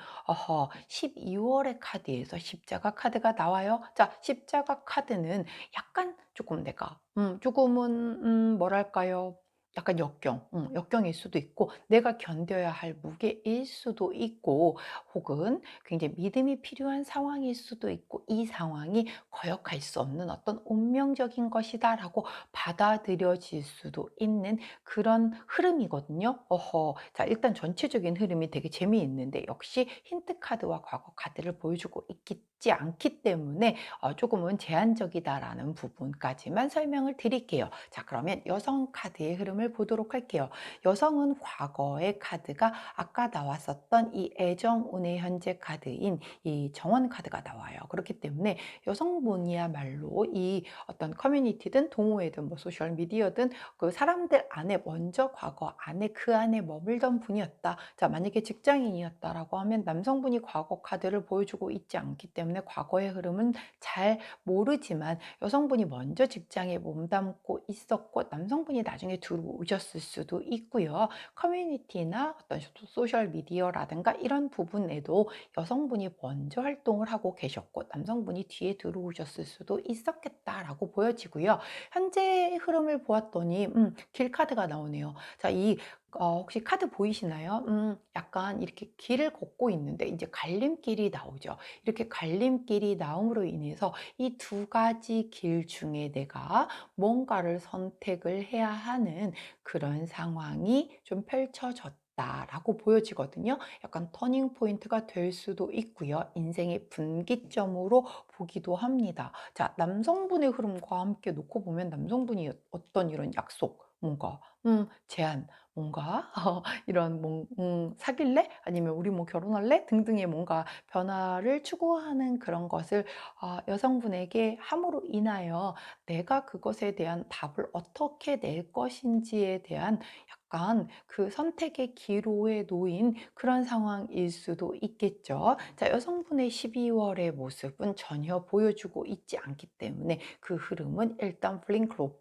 12월의 카드에서 십자가 카드가 나와요. 자, 십자가 카드는 약간 조금 내가 조금은 뭐랄까요? 약간 역경일 수도 있고 내가 견뎌야 할 무게일 수도 있고 혹은 굉장히 믿음이 필요한 상황일 수도 있고 이 상황이 거역할 수 없는 어떤 운명적인 것이다라고 받아들여질 수도 있는 그런 흐름이거든요. 자, 일단 전체적인 흐름이 되게 재미있는데 역시 힌트 카드와 과거 카드를 보여주고 있지 않기 때문에 조금은 제한적이다라는 부분까지만 설명을 드릴게요. 자, 그러면 여성 카드의 흐름을 보도록 할게요. 여성은 과거의 카드가 아까 나왔었던 이 애정운의 현재 카드인 이 정원 카드가 나와요. 그렇기 때문에 여성분이야말로 이 어떤 커뮤니티든 동호회든 뭐 소셜 미디어든 그 사람들 안에 먼저 과거 안에 그 안에 머물던 분이었다. 자, 만약에 직장인이었다라고 하면 남성분이 과거 카드를 보여주고 있지 않기 때문에 과거의 흐름은 잘 모르지만 여성분이 먼저 직장에 몸담고 있었고 남성분이 나중에 들어오셨을 수도 있고요. 커뮤니티나 어떤 소셜 미디어라든가 이런 부분에도 여성분이 먼저 활동을 하고 계셨고 남성분이 뒤에 들어오셨을 수도 있었겠다라고 보여지고요. 현재 흐름을 보았더니 길 카드가 나오네요. 자, 이 혹시 카드 보이시나요? 약간 이렇게 길을 걷고 있는데 이제 갈림길이 나오죠. 이렇게 갈림길이 나옴으로 인해서 이 두 가지 길 중에 내가 뭔가를 선택을 해야 하는 그런 상황이 좀 펼쳐졌다라고 보여지거든요. 약간 터닝 포인트가 될 수도 있고요. 인생의 분기점으로 보기도 합니다. 자, 남성분의 흐름과 함께 놓고 보면 남성분이 어떤 이런 약속, 뭔가 제안, 뭔가 이런 사귈래? 아니면 우리 뭐 결혼할래? 등등의 뭔가 변화를 추구하는 그런 것을 여성분에게 함으로 인하여 내가 그것에 대한 답을 어떻게 낼 것인지에 대한 약간 그 선택의 기로에 놓인 그런 상황일 수도 있겠죠. 자, 여성분의 12월의 모습은 전혀 보여주고 있지 않기 때문에 그 흐름은 일단 블링크로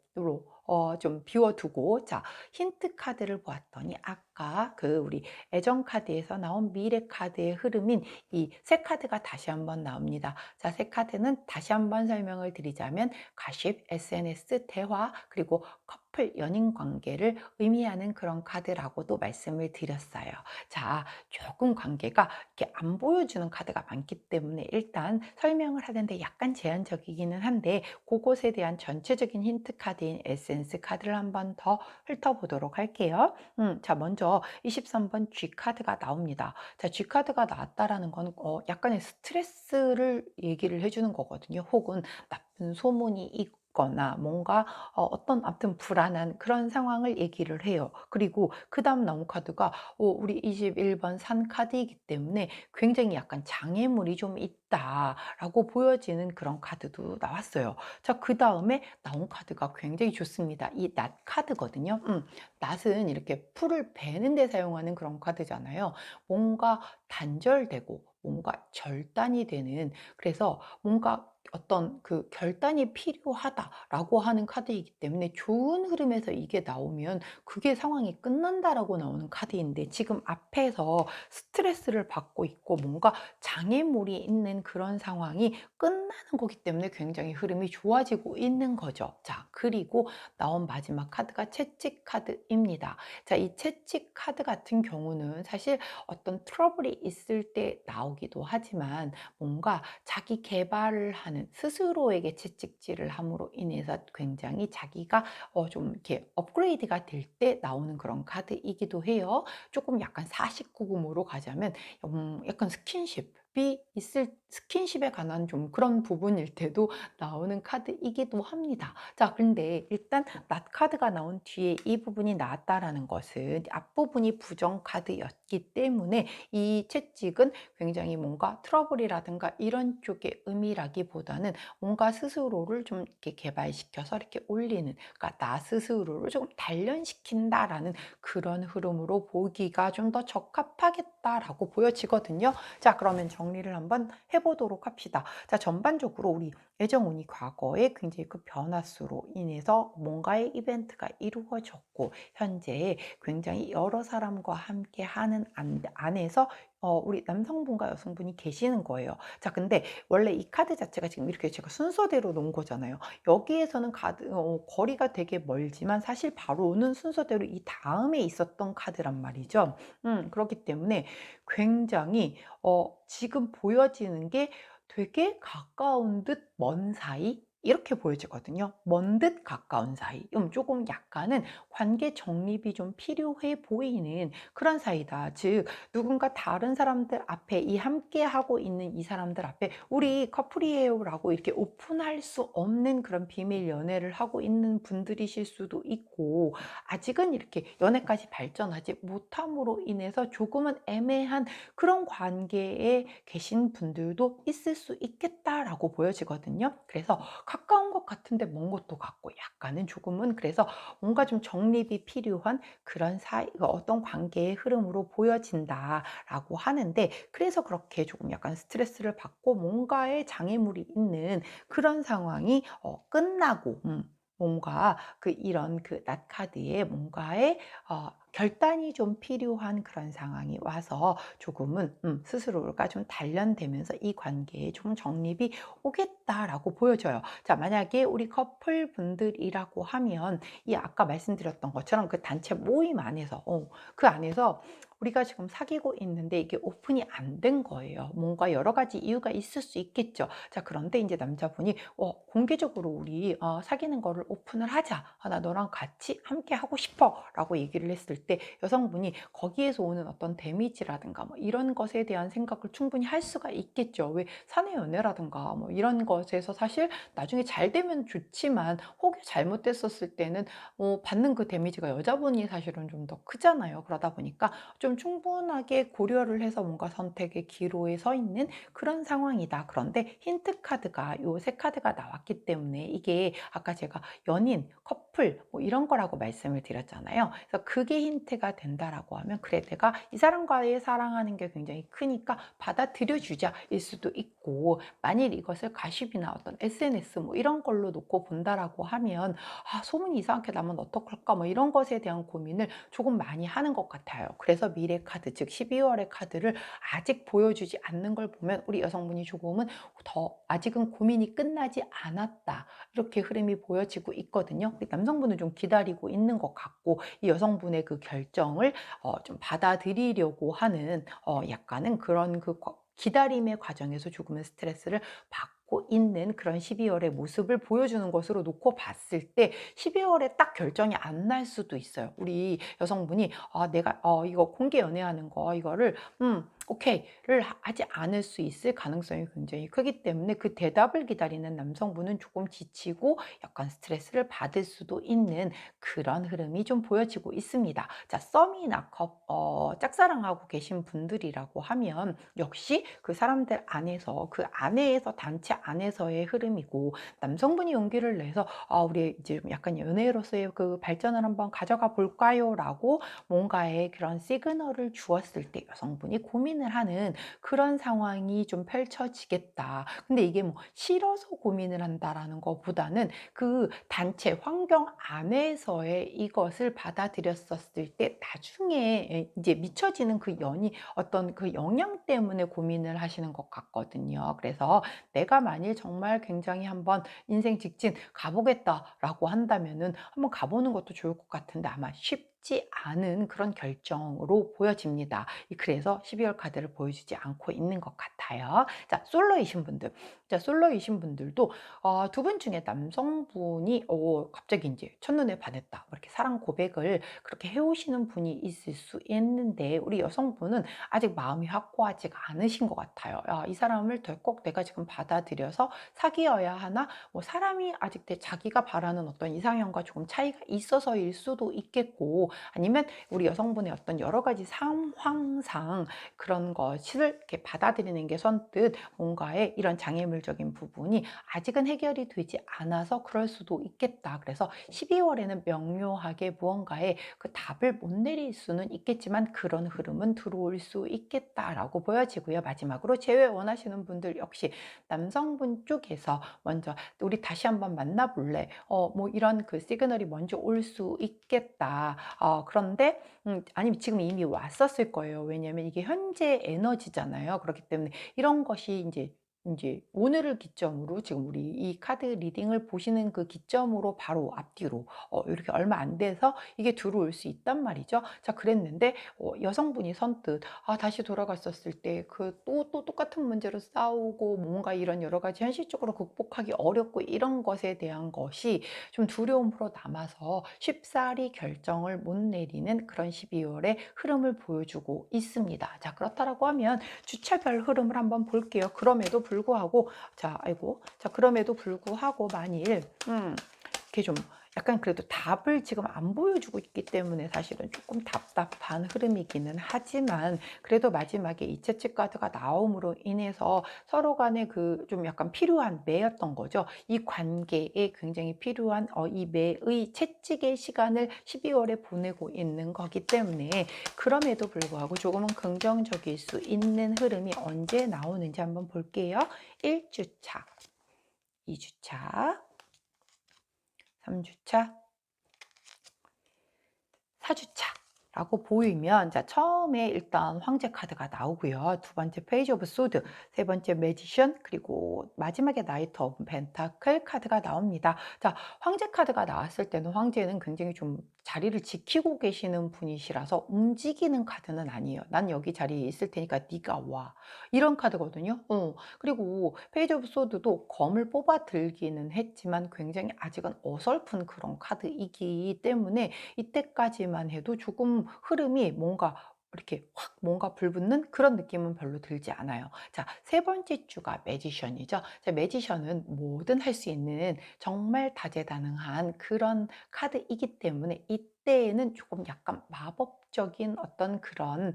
좀 비워두고, 자, 힌트 카드를 보았더니 아까 그 우리 애정 카드에서 나온 미래 카드의 흐름인 이 세 카드가 다시 한번 나옵니다. 자, 세 카드는 다시 한번 설명을 드리자면 가십, SNS, 대화, 그리고 커플 연인 관계를 의미하는 그런 카드라고도 말씀을 드렸어요. 자, 조금 관계가 이렇게 안 보여주는 카드가 많기 때문에 일단 설명을 하는데 약간 제한적이기는 한데 그것에 대한 전체적인 힌트 카드인 에센스 카드를 한번 더 훑어보도록 할게요. 자, 먼저 23번 G 카드가 나옵니다. 자, G 카드가 나왔다라는 건 약간의 스트레스를 얘기를 해주는 거거든요. 혹은 나쁜 소문이 있거나 뭔가 어떤 아무튼 불안한 그런 상황을 얘기를 해요. 그리고 그 다음 나온 카드가 우리 21번 산 카드이기 때문에 굉장히 약간 장애물이 좀 있다 있다라고 보여지는 그런 카드도 나왔어요. 자, 그다음에 나온 카드가 굉장히 좋습니다. 이 낫 카드거든요. 낫은 이렇게 풀을 베는 데 사용하는 그런 카드잖아요. 뭔가 단절되고 뭔가 절단이 되는, 그래서 뭔가 어떤 그 결단이 필요하다라고 하는 카드이기 때문에 좋은 흐름에서 이게 나오면 그게 상황이 끝난다라고 나오는 카드인데, 지금 앞에서 스트레스를 받고 있고 뭔가 장애물이 있는 그런 상황이 끝나는 거기 때문에 굉장히 흐름이 좋아지고 있는 거죠. 자, 그리고 나온 마지막 카드가 채찍 카드입니다. 자, 이 채찍 카드 같은 경우는 사실 어떤 트러블이 있을 때 나오기도 하지만, 뭔가 자기 개발을 하는, 스스로에게 채찍질을 함으로 인해서 굉장히 자기가 좀 이렇게 업그레이드가 될 때 나오는 그런 카드이기도 해요. 조금 약간 49금으로 가자면 약간 스킨십이 있을, 스킨십에 관한 좀 그런 부분일 때도 나오는 카드이기도 합니다. 자, 그런데 일단 낫 카드가 나온 뒤에 이 부분이 나왔다라는 것은 앞부분이 부정 카드였기 때문에 이 채찍은 굉장히 뭔가 트러블이라든가 이런 쪽의 의미라기보다는 뭔가 스스로를 좀 이렇게 개발시켜서 이렇게 올리는, 그러니까 나 스스로를 조금 단련시킨다라는 그런 흐름으로 보기가 좀 더 적합하겠다라고 보여지거든요. 자, 그러면 정리를 한번 해보도록 합시다. 자, 전반적으로 우리 애정운이 과거에 굉장히 그 변화수로 인해서 뭔가의 이벤트가 이루어졌고, 현재 굉장히 여러 사람과 함께 하는 안에서 우리 남성분과 여성분이 계시는 거예요. 자, 근데 원래 이 카드 자체가 지금 이렇게 제가 순서대로 놓은 거잖아요. 여기에서는 거리가 되게 멀지만 사실 바로 오는 순서대로 이 다음에 있었던 카드란 말이죠. 그렇기 때문에 굉장히 지금 보여지는 게 되게 가까운 듯 먼 사이, 이렇게 보여지거든요. 먼 듯 가까운 사이. 조금 약간은 관계 정립이 좀 필요해 보이는 그런 사이다. 즉, 누군가 다른 사람들 앞에, 이 함께 하고 있는 이 사람들 앞에 우리 커플이에요라고 이렇게 오픈할 수 없는 그런 비밀 연애를 하고 있는 분들이실 수도 있고, 아직은 이렇게 연애까지 발전하지 못함으로 인해서 조금은 애매한 그런 관계에 계신 분들도 있을 수 있겠다라고 보여지거든요. 그래서 가까운 것 같은데 먼 것도 같고, 약간은 조금은, 그래서 뭔가 좀 정립이 필요한 그런 어떤 관계의 흐름으로 보여진다라고 하는데, 그래서 그렇게 조금 약간 스트레스를 받고 뭔가의 장애물이 있는 그런 상황이 끝나고, 뭔가 이런 낫카드에 뭔가의 결단이 좀 필요한 그런 상황이 와서 조금은 스스로가 좀 단련되면서 이 관계에 좀 정립이 오겠다라고 보여져요. 자, 만약에 우리 커플분들이라고 하면 이 아까 말씀드렸던 것처럼 그 단체 모임 안에서 그 안에서 우리가 지금 사귀고 있는데 이게 오픈이 안 된 거예요. 뭔가 여러 가지 이유가 있을 수 있겠죠. 자, 그런데 이제 남자분이 공개적으로 우리 사귀는 거를 오픈을 하자. 나 너랑 같이 함께 하고 싶어. 라고 얘기를 했을 때 여성분이 거기에서 오는 어떤 데미지라든가 뭐 이런 것에 대한 생각을 충분히 할 수가 있겠죠. 왜 사내 연애라든가 뭐 이런 것에서 사실 나중에 잘 되면 좋지만 혹여 잘못됐었을 때는 받는 그 데미지가 여자분이 사실은 좀 더 크잖아요. 그러다 보니까 좀 충분하게 고려를 해서 뭔가 선택의 기로에 서 있는 그런 상황이다. 그런데 힌트 카드가 요 세 카드가 나왔기 때문에 이게 아까 제가 연인, 커플 뭐 이런 거라고 말씀을 드렸잖아요. 그래서 그게 힌트가 된다라고 하면, 그래, 내가 이 사람과의 사랑하는 게 굉장히 크니까 받아들여주자 일 수도 있고, 만일 이것을 가십이나 어떤 SNS 뭐 이런 걸로 놓고 본다라고 하면 소문이 이상하게 나면 어떡할까 뭐 이런 것에 대한 고민을 조금 많이 하는 것 같아요. 그래서 미래 카드, 즉 12월의 카드를 아직 보여주지 않는 걸 보면 우리 여성분이 조금은 더 아직은 고민이 끝나지 않았다, 이렇게 흐름이 보여지고 있거든요. 남성분은 좀 기다리고 있는 것 같고, 이 여성분의 그 결정을 좀 받아들이려고 하는 약간은 그런 기다림의 과정에서 조금의 스트레스를 받고 있는 그런 12월의 모습을 보여주는 것으로 놓고 봤을 때 12월에 딱 결정이 안 날 수도 있어요. 우리 여성분이 내가 이거 공개 연애하는 거 이거를 오케이를 하지 않을 수 있을 가능성이 굉장히 크기 때문에 그 대답을 기다리는 남성분은 조금 지치고 약간 스트레스를 받을 수도 있는 그런 흐름이 좀 보여지고 있습니다. 자, 썸이나 짝사랑하고 계신 분들이라고 하면 역시 그 사람들 안에서 그 안에서 단체 안에서의 흐름이고, 남성분이 용기를 내서 우리 이제 약간 연애로서의 그 발전을 한번 가져가 볼까요? 라고 뭔가의 그런 시그널을 주었을 때 여성분이 고민을 하는 그런 상황이 좀 펼쳐지겠다. 근데 이게 뭐 싫어서 고민을 한다라는 것보다는 그 단체 환경 안에서의 이것을 받아들였었을 때 나중에 이제 미쳐지는 그 연이 어떤 그 영향 때문에 고민을 하시는 것 같거든요. 그래서 내가 만일 정말 굉장히 한번 인생 직진 가보겠다라고 한다면은 한번 가보는 것도 좋을 것 같은데 아마 쉽지 않은 그런 결정으로 보여집니다. 그래서 12월 카드를 보여주지 않고 있는 것 같아요. 자, 솔로이신 분들. 자, 솔로이신 분들도 두 분 중에 남성분이 갑자기 이제 첫눈에 반했다, 이렇게 사랑 고백을 그렇게 해오시는 분이 있을 수 있는데, 우리 여성분은 아직 마음이 확고하지 않으신 것 같아요. 이 사람을 덜컥 내가 지금 받아들여서 사귀어야 하나? 뭐 사람이 아직 자기가 바라는 어떤 이상형과 조금 차이가 있어서일 수도 있겠고, 아니면 우리 여성분의 어떤 여러 가지 상황상 그런 것을 이렇게 받아들이는 게 선뜻 뭔가의 이런 장애물적인 부분이 아직은 해결이 되지 않아서 그럴 수도 있겠다. 그래서 12월에는 명료하게 무언가에 그 답을 못 내릴 수는 있겠지만 그런 흐름은 들어올 수 있겠다라고 보여지고요. 마지막으로 재회 원하시는 분들 역시 남성분 쪽에서 먼저 우리 다시 한번 만나볼래? 뭐 이런 그 시그널이 먼저 올 수 있겠다. 그런데 아니면 지금 이미 왔었을 거예요. 왜냐하면 이게 현재 에너지잖아요. 그렇기 때문에 이런 것이 이제 오늘을 기점으로 지금 우리 이 카드 리딩을 보시는 그 기점으로 바로 앞뒤로 이렇게 얼마 안 돼서 이게 들어올 수 있단 말이죠. 자, 그랬는데 여성분이 선뜻 다시 돌아갔었을 때 그 또 똑같은 문제로 싸우고 뭔가 이런 여러 가지 현실적으로 극복하기 어렵고 이런 것에 대한 것이 좀 두려움으로 남아서 쉽사리 결정을 못 내리는 그런 12월의 흐름을 보여주고 있습니다. 자, 그렇다라고 하면 주차별 흐름을 한번 볼게요. 그럼에도 불구하고 그럼에도 불구하고 만일 이렇게 좀 약간 그래도 답을 지금 안 보여주고 있기 때문에 사실은 조금 답답한 흐름이기는 하지만, 그래도 마지막에 이 채찍 카드가 나옴으로 인해서 서로 간에 그 좀 약간 필요한 매였던 거죠. 이 관계에 굉장히 필요한 이 매의 채찍의 시간을 12월에 보내고 있는 거기 때문에, 그럼에도 불구하고 조금은 긍정적일 수 있는 흐름이 언제 나오는지 한번 볼게요. 1주차, 2주차, 3주차, 4주차 라고 보이면, 자, 처음에 일단 황제 카드가 나오고요. 두 번째 페이지 오브 소드, 세 번째 매지션, 그리고 마지막에 나이트 오브 펜타클 카드가 나옵니다. 자, 황제 카드가 나왔을 때는 황제는 굉장히 좀 자리를 지키고 계시는 분이시라서 움직이는 카드는 아니에요. 난 여기 자리에 있을 테니까 네가 와, 이런 카드거든요. 그리고 페이지 오브 소드도 검을 뽑아 들기는 했지만 굉장히 아직은 어설픈 그런 카드이기 때문에 이때까지만 해도 조금 흐름이 뭔가 이렇게 확 뭔가 불붙는 그런 느낌은 별로 들지 않아요. 자, 세 번째 주가 매지션이죠. 자, 매지션은 뭐든 할 수 있는 정말 다재다능한 그런 카드이기 때문에 이때에는 조금 약간 마법적인 어떤 그런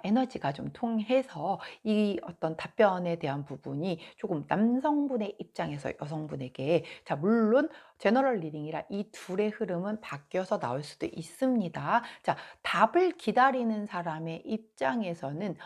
에너지가 좀 통해서 이 어떤 답변에 대한 부분이 조금 남성분의 입장에서 여성분에게, 자, 물론 제너럴 리딩이라 이 둘의 흐름은 바뀌어서 나올 수도 있습니다. 자, 답을 기다리는 사람의 입장에서는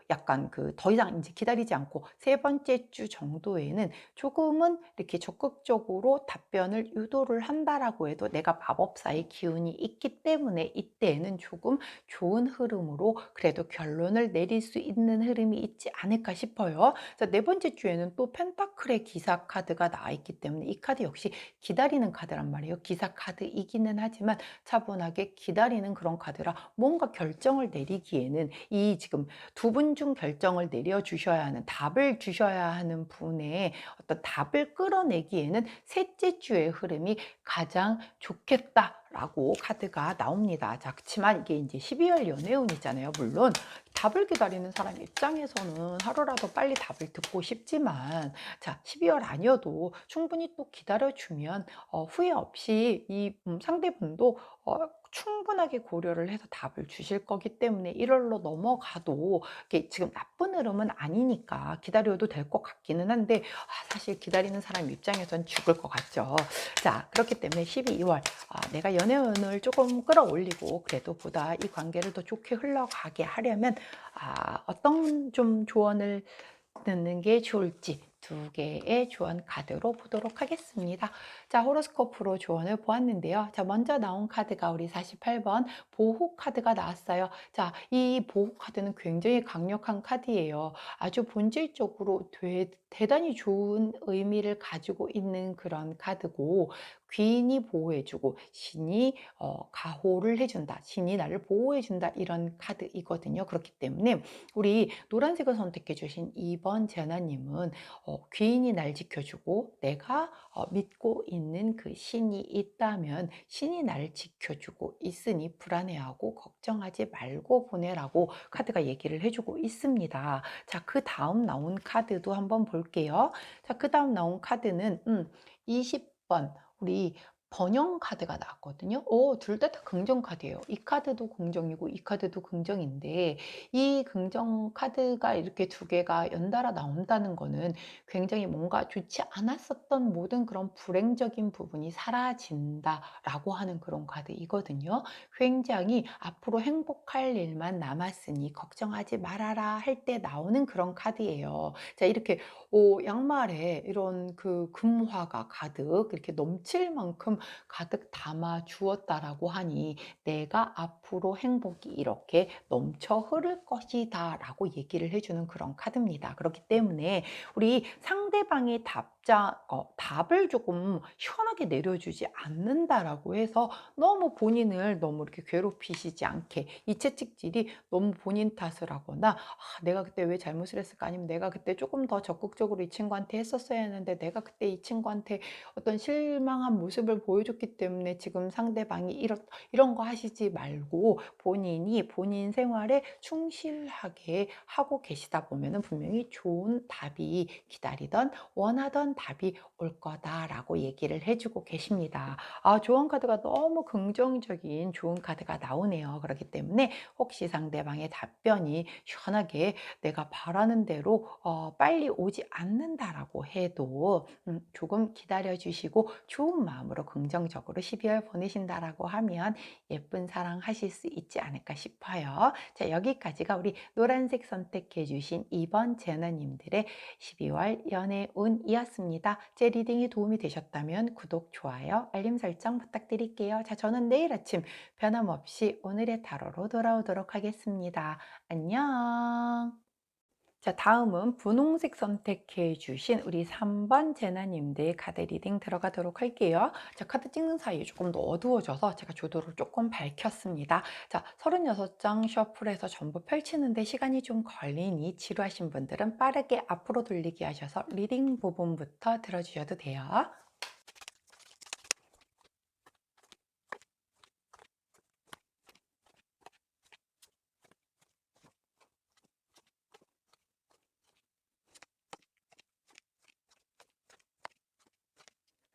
약간 그 더 이상 이제 기다리지 않고 세 번째 주 정도에는 조금은 이렇게 적극적으로 답변을 유도를 한다라고 해도 내가 마법사의 기운이 있기 때문에 이때에는 조금 좋은 흐름으로 그래도 결론을 내릴 수 있는 흐름이 있지 않을까 싶어요. 자, 네 번째 주에는 또 펜타클의 기사 카드가 나와 있기 때문에 이 카드 역시 기다리는 카드란 말이에요. 기사 카드이기는 하지만 차분하게 기다리는 그런 카드라 뭔가 결정을 내리기에는 이 지금 두 분 중 결정을 내려주셔야 하는, 답을 주셔야 하는 분의 어떤 답을 끌어내기에는 셋째 주의 흐름이 가장 좋겠다라고 카드가 나옵니다. 자, 그렇지만 이게 이제 12월 연애운이잖아요. 물론 답을 기다리는 사람 입장에서는 하루라도 빨리 답을 듣고 싶지만, 자, 12월 아니어도 충분히 또 기다려주면 후회 없이 이 상대분도 충분하게 고려를 해서 답을 주실 거기 때문에 1월로 넘어가도 이게 지금 나쁜 흐름은 아니니까 기다려도 될 것 같기는 한데, 사실 기다리는 사람 입장에선 죽을 것 같죠. 자, 그렇기 때문에 12월 내가 연애운을 조금 끌어올리고 그래도 보다 이 관계를 더 좋게 흘러가게 하려면 어떤 좀 조언을 듣는 게 좋을지 두 개의 조언 카드로 보도록 하겠습니다. 자, 호로스코프로 조언을 보았는데요. 자, 먼저 나온 카드가 우리 48번 보호 카드가 나왔어요. 자, 이 보호 카드는 굉장히 강력한 카드예요. 아주 본질적으로 대단히 좋은 의미를 가지고 있는 그런 카드고, 귀인이 보호해주고 신이 가호를 해준다, 신이 나를 보호해준다, 이런 카드이거든요. 그렇기 때문에 우리 노란색을 선택해 주신 2번 제나님은 귀인이 날 지켜주고 내가 믿고 있는 그 신이 있다면 신이 날 지켜주고 있으니 불안해하고 걱정하지 말고 보내라고 카드가 얘기를 해주고 있습니다. 자, 그 다음 나온 카드도 한번 볼게요. 자, 그 다음 나온 카드는 20번 우리 번영 카드가 나왔거든요. 둘 다 긍정 카드예요. 이 카드도 긍정이고 이 카드도 긍정인데, 이 긍정 카드가 이렇게 두 개가 연달아 나온다는 거는 굉장히 뭔가 좋지 않았었던 모든 그런 불행적인 부분이 사라진다라고 하는 그런 카드이거든요. 굉장히 앞으로 행복할 일만 남았으니 걱정하지 말아라 할 때 나오는 그런 카드예요. 자, 이렇게 양말에 이런 그 금화가 가득 이렇게 넘칠 만큼 가득 담아 주었다라고 하니 내가 앞으로 행복이 이렇게 넘쳐 흐를 것이다 라고 얘기를 해주는 그런 카드입니다. 그렇기 때문에 우리 상대방의 답을 조금 시원하게 내려주지 않는다라고 해서 너무 본인을 너무 이렇게 괴롭히시지 않게, 이 채찍질이 너무 본인 탓을 하거나 내가 그때 왜 잘못을 했을까, 아니면 내가 그때 조금 더 적극적으로 이 친구한테 했었어야 했는데 내가 그때 이 친구한테 어떤 실망한 모습을 보여줬기 때문에 지금 상대방이 이런 거 하시지 말고 본인이 본인 생활에 충실하게 하고 계시다 보면은 분명히 좋은 답이 기다리던 원하던 답이 올 거다라고 얘기를 해주고 계십니다. 조언 카드가 너무 긍정적인 좋은 카드가 나오네요. 그렇기 때문에 혹시 상대방의 답변이 시원하게 내가 바라는 대로 빨리 오지 않는다라고 해도 조금 기다려 주시고 좋은 마음으로 긍정적으로 12월 보내신다라고 하면 예쁜 사랑 하실 수 있지 않을까 싶어요. 자, 여기까지가 우리 노란색 선택해 주신 2번 제너님들의 12월 연애운이었습니다. 제 리딩이 도움이 되셨다면 구독, 좋아요, 알림 설정 부탁드릴게요. 자, 저는 내일 아침 변함없이 오늘의 타로로 돌아오도록 하겠습니다. 안녕. 자, 다음은 분홍색 선택해 주신 우리 3번 제나님들 카드 리딩 들어가도록 할게요. 자, 카드 찍는 사이에 조금 더 어두워져서 제가 조도를 조금 밝혔습니다. 자, 36장 셔플해서 전부 펼치는데 시간이 좀 걸리니 지루하신 분들은 빠르게 앞으로 돌리기 하셔서 리딩 부분부터 들어주셔도 돼요.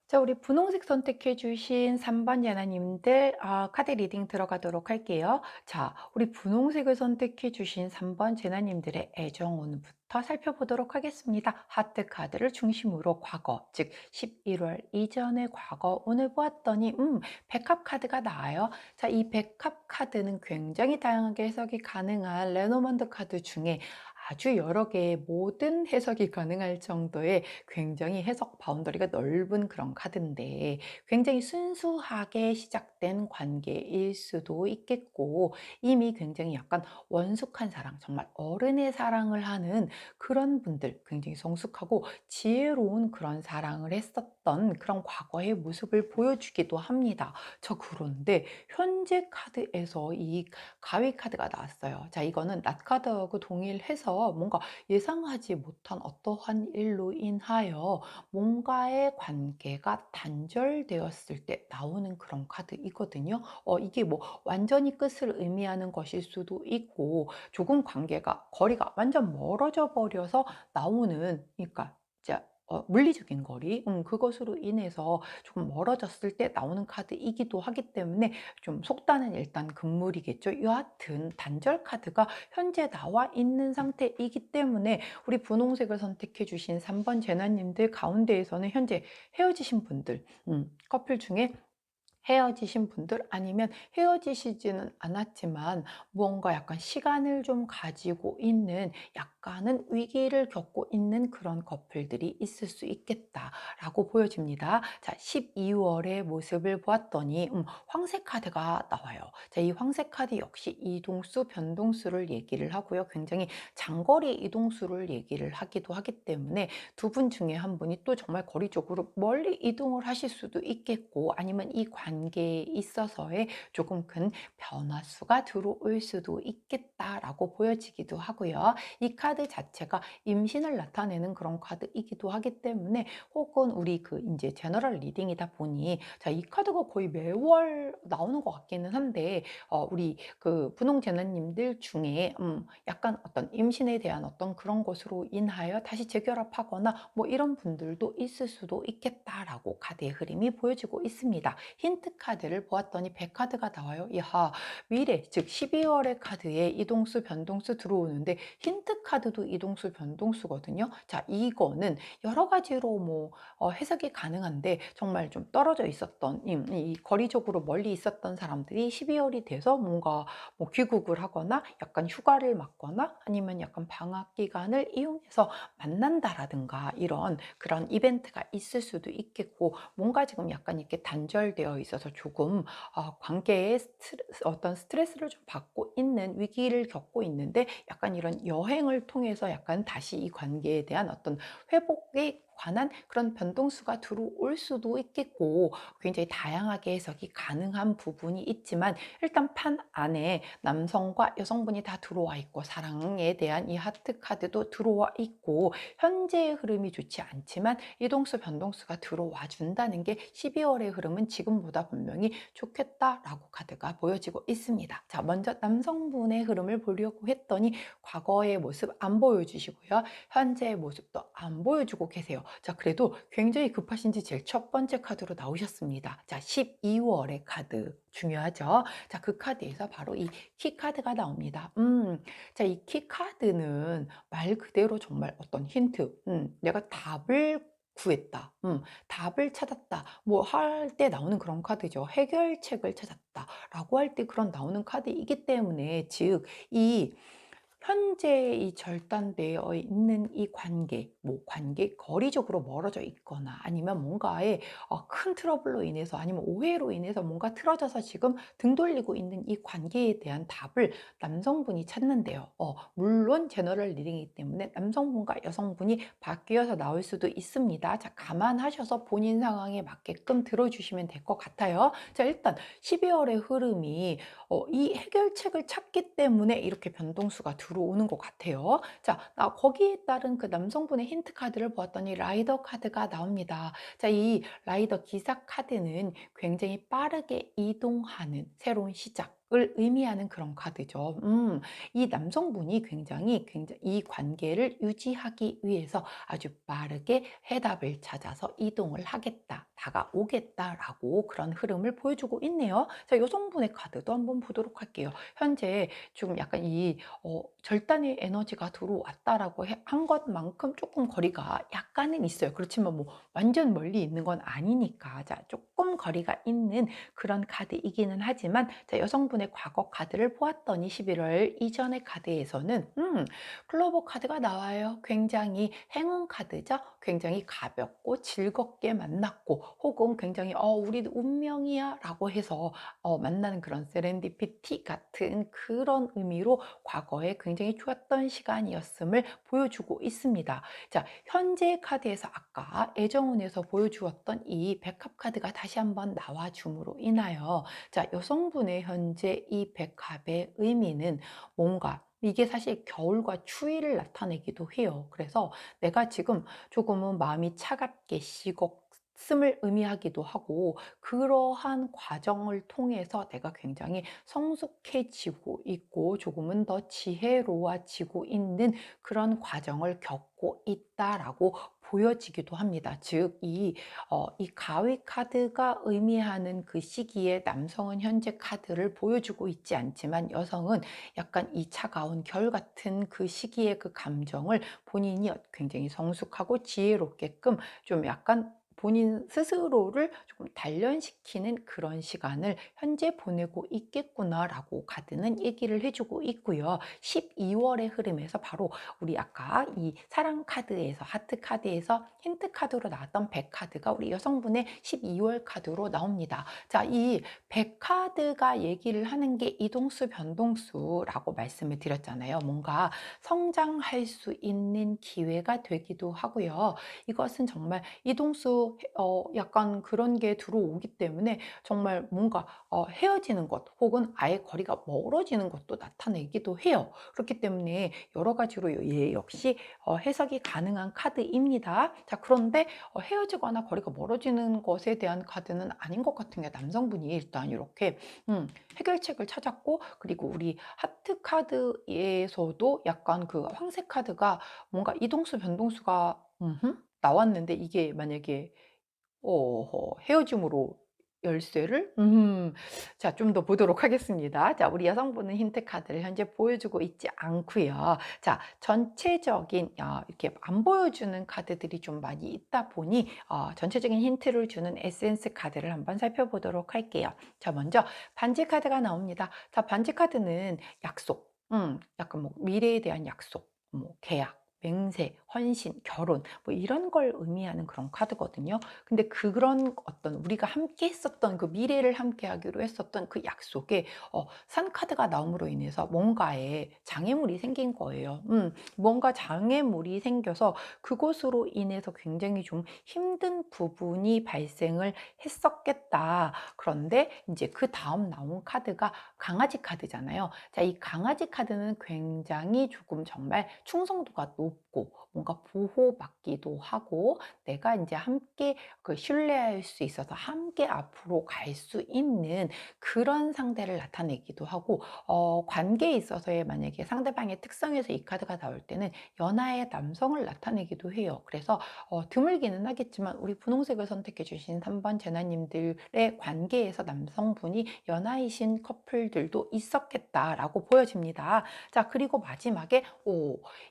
자, 우리 분홍색 선택해 주신 3번 예나님들 카드 리딩 들어가도록 할게요. 자, 우리 분홍색을 선택해 주신 3번 제나님들의 애정운부터 살펴보도록 하겠습니다. 하트 카드를 중심으로 과거, 즉 11월 이전의 과거운을 보았더니 백합 카드가 나와요. 자, 이 백합 카드는 굉장히 다양하게 해석이 가능한 레노먼드 카드 중에 아주 여러 개의 모든 해석이 가능할 정도의 굉장히 해석 바운더리가 넓은 그런 카드인데, 굉장히 순수하게 시작된 관계일 수도 있겠고, 이미 굉장히 약간 원숙한 사랑, 정말 어른의 사랑을 하는 그런 분들, 굉장히 성숙하고 지혜로운 그런 사랑을 했었던 그런 과거의 모습을 보여주기도 합니다. 그런데 현재 카드에서 이 가위 카드가 나왔어요. 자, 이거는 낫 카드하고 동일해서 그래서 뭔가 예상하지 못한 어떠한 일로 인하여 뭔가의 관계가 단절되었을 때 나오는 그런 카드이거든요. 이게 뭐 완전히 끝을 의미하는 것일 수도 있고 조금 관계가 거리가 완전 멀어져 버려서 나오는, 그러니까 진짜 물리적인 거리, 그것으로 인해서 조금 멀어졌을 때 나오는 카드이기도 하기 때문에 좀 속단은 일단 금물이겠죠. 여하튼 단절 카드가 현재 나와 있는 상태이기 때문에 우리 분홍색을 선택해 주신 3번 제나님들 가운데에서는 현재 헤어지신 분들, 커플 중에 헤어지신 분들, 아니면 헤어지시지는 않았지만 무언가 약간 시간을 좀 가지고 있는, 약간은 위기를 겪고 있는 그런 커플들이 있을 수 있겠다라고 보여집니다. 자, 12월의 모습을 보았더니 황색 카드가 나와요. 자, 이 황색 카드 역시 이동수, 변동수를 얘기를 하고요. 굉장히 장거리 이동수를 얘기를 하기도 하기 때문에 두 분 중에 한 분이 또 정말 거리적으로 멀리 이동을 하실 수도 있겠고, 아니면 이 관계에 있어서의 조금 큰 변화수가 들어올 수도 있겠다라고 보여지기도 하고요. 이 카드 자체가 임신을 나타내는 그런 카드이기도 하기 때문에, 혹은 우리 그 이제 제너럴 리딩이다 보니, 자, 이 카드가 거의 매월 나오는 것 같기는 한데, 우리 그 분홍 제너님들 중에 약간 어떤 임신에 대한 어떤 그런 것으로 인하여 다시 재결합하거나 뭐 이런 분들도 있을 수도 있겠다라고 카드의 흐름이 보여지고 있습니다. 힌트 카드를 보았더니 100카드가 나와요. 이하, 미래, 즉 12월의 카드에 이동수, 변동수 들어오는데 힌트 카드도 이동수, 변동수거든요. 자, 이거는 여러 가지로 뭐 해석이 가능한데, 정말 좀 떨어져 있었던 이 거리적으로 멀리 있었던 사람들이 12월이 돼서 뭔가 뭐 귀국을 하거나 약간 휴가를 맞거나 아니면 약간 방학 기간을 이용해서 만난다라든가 이런 그런 이벤트가 있을 수도 있겠고, 뭔가 지금 약간 이렇게 단절되어 있어서 조금 관계에 어떤 스트레스를 좀 받고 있는, 위기를 겪고 있는데, 약간 이런 여행을 통해서 약간 다시 이 관계에 대한 어떤 회복에 관한 그런 변동수가 들어올 수도 있겠고, 굉장히 다양하게 해석이 가능한 부분이 있지만, 일단 판 안에 남성과 여성분이 다 들어와 있고, 사랑에 대한 이 하트 카드도 들어와 있고, 현재의 흐름이 좋지 않지만 이동수, 변동수가 들어와 준다는 게 12월의 흐름은 지금보다 분명히 좋겠다라고 카드가 보여지고 있습니다. 자, 먼저 남성분의 흐름을 보려고 했더니 과거의 모습 안 보여주시고요. 현재의 모습도 안 보여주고 계세요. 자, 그래도 굉장히 급하신지 제일 첫 번째 카드로 나오셨습니다. 자, 12월의 카드 중요하죠. 자, 그 카드에서 바로 이 키 카드가 나옵니다. 자, 이 키 카드는 말 그대로 정말 어떤 힌트, 내가 답을 구했다, 답을 찾았다, 뭐 할 때 나오는 그런 카드죠. 해결책을 찾았다 라고 할 때 그런 나오는 카드이기 때문에, 즉 이 현재 이 절단되어 있는 이 관계, 뭐 관계 거리적으로 멀어져 있거나, 아니면 뭔가의 큰 트러블로 인해서, 아니면 오해로 인해서 뭔가 틀어져서 지금 등 돌리고 있는 이 관계에 대한 답을 남성분이 찾는데요. 물론 제너럴 리딩이기 때문에 남성분과 여성분이 바뀌어서 나올 수도 있습니다. 자, 감안하셔서 본인 상황에 맞게끔 들어주시면 될 것 같아요. 자, 일단 12월의 흐름이 이 해결책을 찾기 때문에 이렇게 변동수가 들어오는 것 같아요. 자, 거기에 따른 그 남성분의 힌트 카드를 보았더니 라이더 카드가 나옵니다. 자, 이 라이더 기사 카드는 굉장히 빠르게 이동하는 새로운 시작을 의미하는 그런 카드죠. 이 남성분이 굉장히 이 관계를 유지하기 위해서 아주 빠르게 해답을 찾아서 이동을 하겠다, 다가오겠다라고 그런 흐름을 보여주고 있네요. 자, 여성분의 카드도 한번 보도록 할게요. 현재 지금 약간 이 절단의 에너지가 들어왔다라고 한 것만큼 조금 거리가 약간은 있어요. 그렇지만 뭐 완전 멀리 있는 건 아니니까. 자, 조금 거리가 있는 그런 카드이기는 하지만, 자, 여성분의 과거 카드를 보았더니 11월 이전의 카드에서는 클로버 카드가 나와요. 굉장히 행운 카드죠. 굉장히 가볍고 즐겁게 만났고, 혹은 굉장히 우리 운명이야 라고 해서 만나는 그런 세렌디피티 같은 그런 의미로 과거에 굉장히 좋았던 시간이었음을 보여주고 있습니다. 자, 현재 카드에서 아까 애정운에서 보여주었던 이 백합 카드가 다시 한번 나와줌으로 인하여, 자, 여성분의 현재 이 백합의 의미는 뭔가 이게 사실 겨울과 추위를 나타내기도 해요. 그래서 내가 지금 조금은 마음이 차갑게 식었음을 의미하기도 하고, 그러한 과정을 통해서 내가 굉장히 성숙해지고 있고 조금은 더 지혜로워지고 있는 그런 과정을 겪고 있다라고 보여지기도 합니다. 즉, 이 가위 카드가 의미하는 그 시기에 남성은 현재 카드를 보여주고 있지 않지만, 여성은 약간 이 차가운 겨울 같은 그 시기의 그 감정을 본인이 굉장히 성숙하고 지혜롭게끔 좀 약간 본인 스스로를 조금 단련시키는 그런 시간을 현재 보내고 있겠구나라고 카드는 얘기를 해주고 있고요. 12월의 흐름에서 바로 우리 아까 이 사랑 카드에서, 하트 카드에서 힌트 카드로 나왔던 백 카드가 우리 여성분의 12월 카드로 나옵니다. 자, 이 백카드가 얘기를 하는 게 이동수, 변동수라고 말씀을 드렸잖아요. 뭔가 성장할 수 있는 기회가 되기도 하고요. 이것은 정말 이동수, 약간 그런 게 들어오기 때문에 정말 뭔가 헤어지는 것 혹은 아예 거리가 멀어지는 것도 나타내기도 해요. 그렇기 때문에 여러 가지로 얘 역시 해석이 가능한 카드입니다. 자, 그런데 헤어지거나 거리가 멀어지는 것에 대한 카드는 아닌 것 같은 게, 남성분이 일단 이렇게 해결책을 찾았고, 그리고 우리 하트 카드에서도 약간 그 황색 카드가 뭔가 이동수 변동수가 나왔는데, 이게 만약에 헤어짐으로 열쇠를? 자, 좀 더 보도록 하겠습니다. 자, 우리 여성분은 힌트 카드를 현재 보여주고 있지 않고요. 자, 전체적인 이렇게 안 보여주는 카드들이 좀 많이 있다 보니 전체적인 힌트를 주는 에센스 카드를 한번 살펴보도록 할게요. 자, 먼저 반지 카드가 나옵니다. 자, 반지 카드는 약속, 약간 뭐 미래에 대한 약속, 뭐 계약, 맹세, 헌신, 결혼, 뭐 이런 걸 의미하는 그런 카드거든요. 근데 그런 어떤 우리가 함께 했었던 그 미래를 함께 하기로 했었던 그 약속에 산 카드가 나옴으로 인해서 뭔가에 장애물이 생긴 거예요. 뭔가 장애물이 생겨서 그것으로 인해서 굉장히 좀 힘든 부분이 발생을 했었겠다. 그런데 이제 그 다음 나온 카드가 강아지 카드잖아요. 자, 이 강아지 카드는 굉장히 조금 정말 충성도가 높고 뭔가 보호받기도 하고, 내가 이제 함께 그 신뢰할 수 있어서 함께 앞으로 갈 수 있는 그런 상대를 나타내기도 하고, 관계에 있어서의 만약에 상대방의 특성에서 이 카드가 나올 때는 연하의 남성을 나타내기도 해요. 그래서 드물기는 하겠지만 우리 분홍색을 선택해 주신 3번 제나님들의 관계에서 남성분이 연하이신 커플들도 있었겠다라고 보여집니다. 자, 그리고 마지막에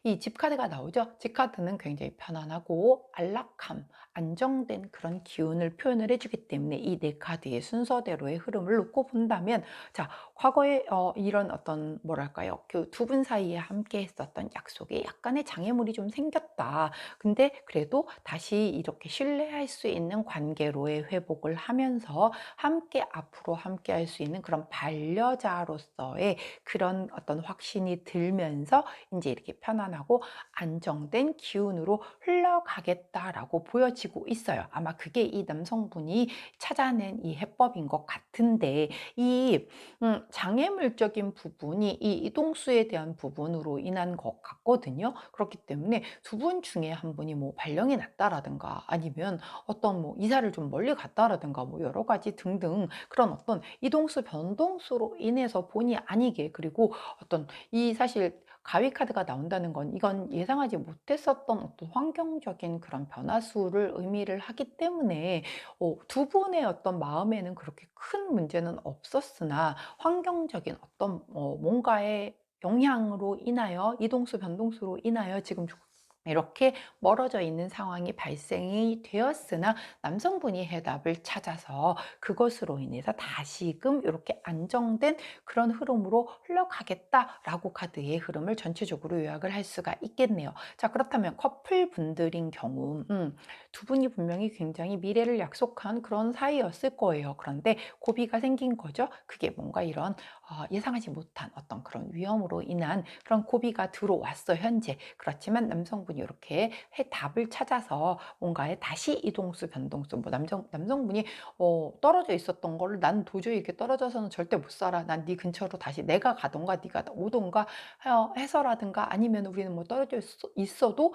이 집 카드가 나오죠. 집 카드는 굉장히 편안하고 안락함, 안정된 그런 기운을 표현을 해주기 때문에 이 네 카드의 순서대로의 흐름을 놓고 본다면, 자, 과거에 이런 어떤 뭐랄까요, 그 두 분 사이에 함께 했었던 약속에 약간의 장애물이 좀 생겼다. 근데 그래도 다시 이렇게 신뢰할 수 있는 관계로의 회복을 하면서 함께 앞으로 함께 할 수 있는 그런 반려자로서의 그런 어떤 확신이 들면서 이제 이렇게 편안하고 안정된 기운으로 흘러가겠다라고 보여지고 있어요. 아마 그게 이 남성분이 찾아낸 이 해법인 것 같은데, 이 장애물적인 부분이 이 이동수에 대한 부분으로 인한 것 같거든요. 그렇기 때문에 두 분 중에 한 분이 뭐 발령이 났다라든가, 아니면 어떤 뭐 이사를 좀 멀리 갔다라든가, 뭐 여러 가지 등등 그런 어떤 이동수 변동수로 인해서 본의 아니게, 그리고 어떤 이 사실 가위 카드가 나온다는 건 이건 예상하지 못했었던 어떤 환경적인 그런 변화수를 의미를 하기 때문에 두 분의 어떤 마음에는 그렇게 큰 문제는 없었으나, 환경적인 어떤 뭔가의 영향으로 인하여, 이동수 변동수로 인하여 지금 이렇게 멀어져 있는 상황이 발생이 되었으나, 남성분이 해답을 찾아서 그것으로 인해서 다시금 이렇게 안정된 그런 흐름으로 흘러가겠다라고 카드의 흐름을 전체적으로 요약을 할 수가 있겠네요. 자, 그렇다면 커플분들인 경우 두 분이 분명히 굉장히 미래를 약속한 그런 사이였을 거예요. 그런데 고비가 생긴 거죠. 그게 뭔가 이런 예상하지 못한 어떤 그런 위험으로 인한 그런 고비가 들어왔어 현재. 그렇지만 남성분 남성분이 이렇게 답을 찾아서 뭔가에 다시 이동수, 변동수, 뭐 남성분이 떨어져 있었던 거를 난 도저히 이렇게 떨어져서는 절대 못 살아. 난 네 근처로 다시 내가 가던가 네가 오던가 해서라든가 아니면 우리는 뭐 떨어져 있어도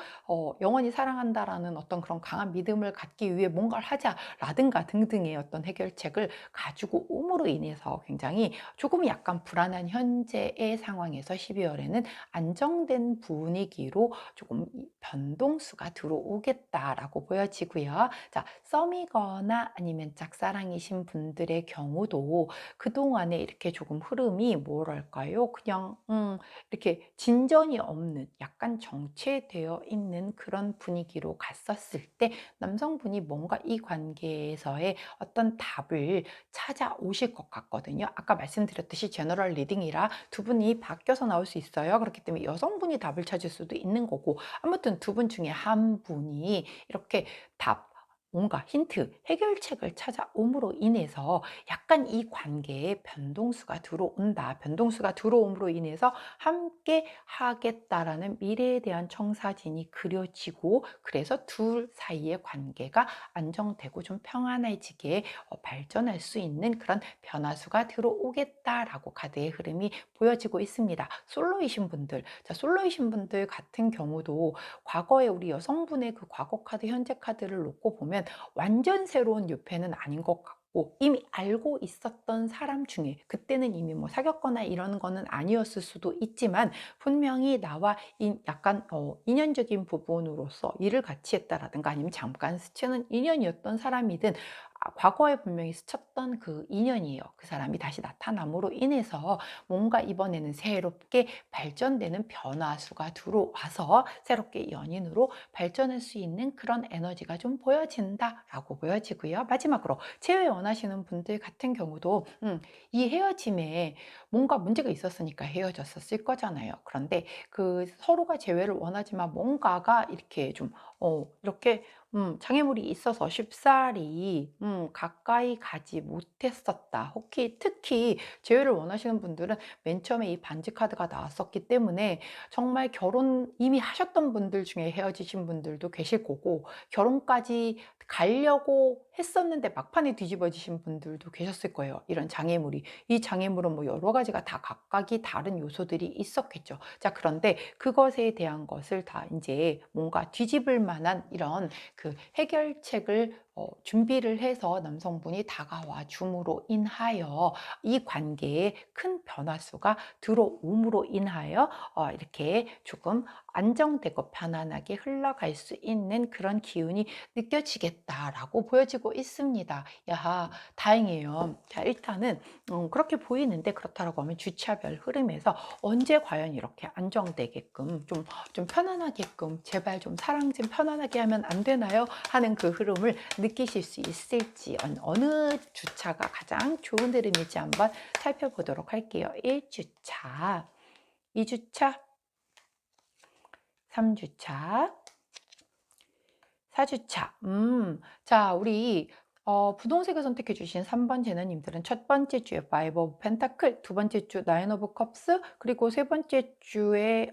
영원히 사랑한다라는 어떤 그런 강한 믿음을 갖기 위해 뭔가를 하자라든가 등등의 어떤 해결책을 가지고 옴으로 인해서 굉장히 조금 약간 불안한 현재의 상황에서 12월에는 안정된 분위기로 조금 변동수가 들어오겠다라고 보여지고요. 자, 썸이거나 아니면 짝사랑이신 분들의 경우도 그동안에 이렇게 조금 흐름이 뭐랄까요? 그냥 이렇게 진전이 없는 약간 정체되어 있는 그런 분위기로 갔었을 때 남성분이 뭔가 이 관계에서의 어떤 답을 찾아오실 것 같거든요. 아까 말씀드렸듯이 제너럴 리딩이라 두 분이 바뀌어서 나올 수 있어요. 그렇기 때문에 여성분이 답을 찾을 수도 있는 거고 아무튼 두 분 중에 한 분이 이렇게 뭔가 힌트, 해결책을 찾아옴으로 인해서 약간 이 관계에 변동수가 들어온다. 변동수가 들어옴으로 인해서 함께 하겠다라는 미래에 대한 청사진이 그려지고 그래서 둘 사이의 관계가 안정되고 좀 평안해지게 발전할 수 있는 그런 변화수가 들어오겠다라고 카드의 흐름이 보여지고 있습니다. 솔로이신 분들, 자, 솔로이신 분들 같은 경우도 과거에 우리 여성분의 그 과거 카드, 현재 카드를 놓고 보면 완전 새로운 유패는 아닌 것 같고 이미 알고 있었던 사람 중에 그때는 이미 뭐 사귀었거나 이런 거는 아니었을 수도 있지만 분명히 나와 약간 인연적인 부분으로서 일을 같이 했다라든가 아니면 잠깐 스치는 인연이었던 사람이든 과거에 분명히 스쳤던 그 인연이에요. 그 사람이 다시 나타남으로 인해서 뭔가 이번에는 새롭게 발전되는 변화수가 들어와서 새롭게 연인으로 발전할 수 있는 그런 에너지가 좀 보여진다라고 보여지고요. 마지막으로 재회 원하시는 분들 같은 경우도 이 헤어짐에 뭔가 문제가 있었으니까 헤어졌었을 거잖아요. 그런데 그 서로가 재회를 원하지만 뭔가가 이렇게 좀 이렇게 장애물이 있어서 쉽사리 가까이 가지 못했었다. 특히 재회를 원하시는 분들은 맨 처음에 이 반지 카드가 나왔었기 때문에 정말 결혼 이미 하셨던 분들 중에 헤어지신 분들도 계실 거고 결혼까지 가려고 했었는데 막판에 뒤집어지신 분들도 계셨을 거예요. 이런 장애물이. 이 장애물은 뭐 여러 가지가 다 각각이 다른 요소들이 있었겠죠. 자, 그런데 그것에 대한 것을 다 이제 뭔가 뒤집을 만한 이런 그 해결책을 준비를 해서 남성분이 다가와 줌으로 인하여 이 관계에 큰 변화수가 들어옴으로 인하여 이렇게 조금 안정되고 편안하게 흘러갈 수 있는 그런 기운이 느껴지겠다라고 보여지고 있습니다. 야, 다행이에요. 자, 일단은 그렇게 보이는데 그렇다고 하면 주차별 흐름에서 언제 과연 이렇게 안정되게끔 좀 편안하게끔 제발 좀 사랑 좀 편안하게 하면 안 되나요? 하는 그 흐름을 느끼실 수 있을지 어느 주차가 가장 좋은 흐름일지 한번 살펴보도록 할게요. 1주차, 2주차, 3주차, 4주차. 자, 우리 분홍색을 선택해 주신 3번 제너님들은 첫 번째 주에 파이브 오브 펜타클, 두 번째 주 나인 오브 컵스, 그리고 세 번째 주에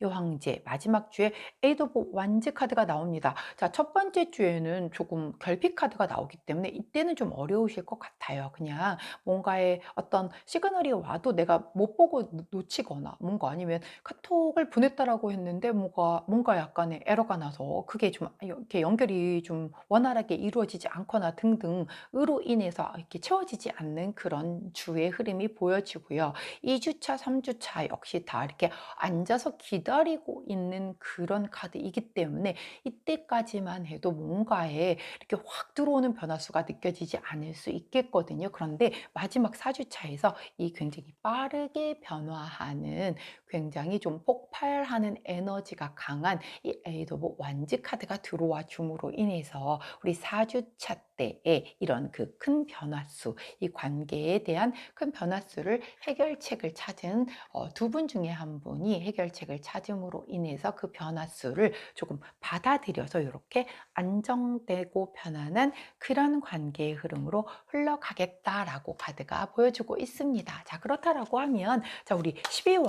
여황제, 마지막 주에 에이드 오브 완즈 카드가 나옵니다. 자, 첫 번째 주에는 조금 결핍 카드가 나오기 때문에 이때는 좀 어려우실 것 같아요. 그냥 뭔가의 어떤 시그널이 와도 내가 못 보고 놓치거나 뭔가 아니면 카톡을 보냈다라고 했는데 뭔가 약간의 에러가 나서 그게 좀 이렇게 연결이 좀 원활하게 이루어지지 않거나 등등으로 인해서 이렇게 채워지지 않는 그런 주의 흐름이 보여지고요. 2주차, 3주차 역시 다 이렇게 앉아서 기다리고 있는 그런 카드이기 때문에 이때까지만 해도 뭔가에 이렇게 확 들어오는 변화수가 느껴지지 않을 수 있겠거든요. 그런데 마지막 4주차에서 이 굉장히 빠르게 변화하는 굉장히 좀 폭발하는 에너지가 강한 이 에이드 오브 완즈 카드가 들어와 줌으로 인해서 우리 4주차 때에 이런 그 큰 변화수, 이 관계에 대한 큰 변화수를 해결책을 찾은 두 분 중에 한 분이 해결책을 찾음으로 인해서 그 변화수를 조금 받아들여서 이렇게 안정되고 편안한 그런 관계의 흐름으로 흘러가겠다라고 카드가 보여주고 있습니다. 자, 그렇다라고 하면 자, 우리 12월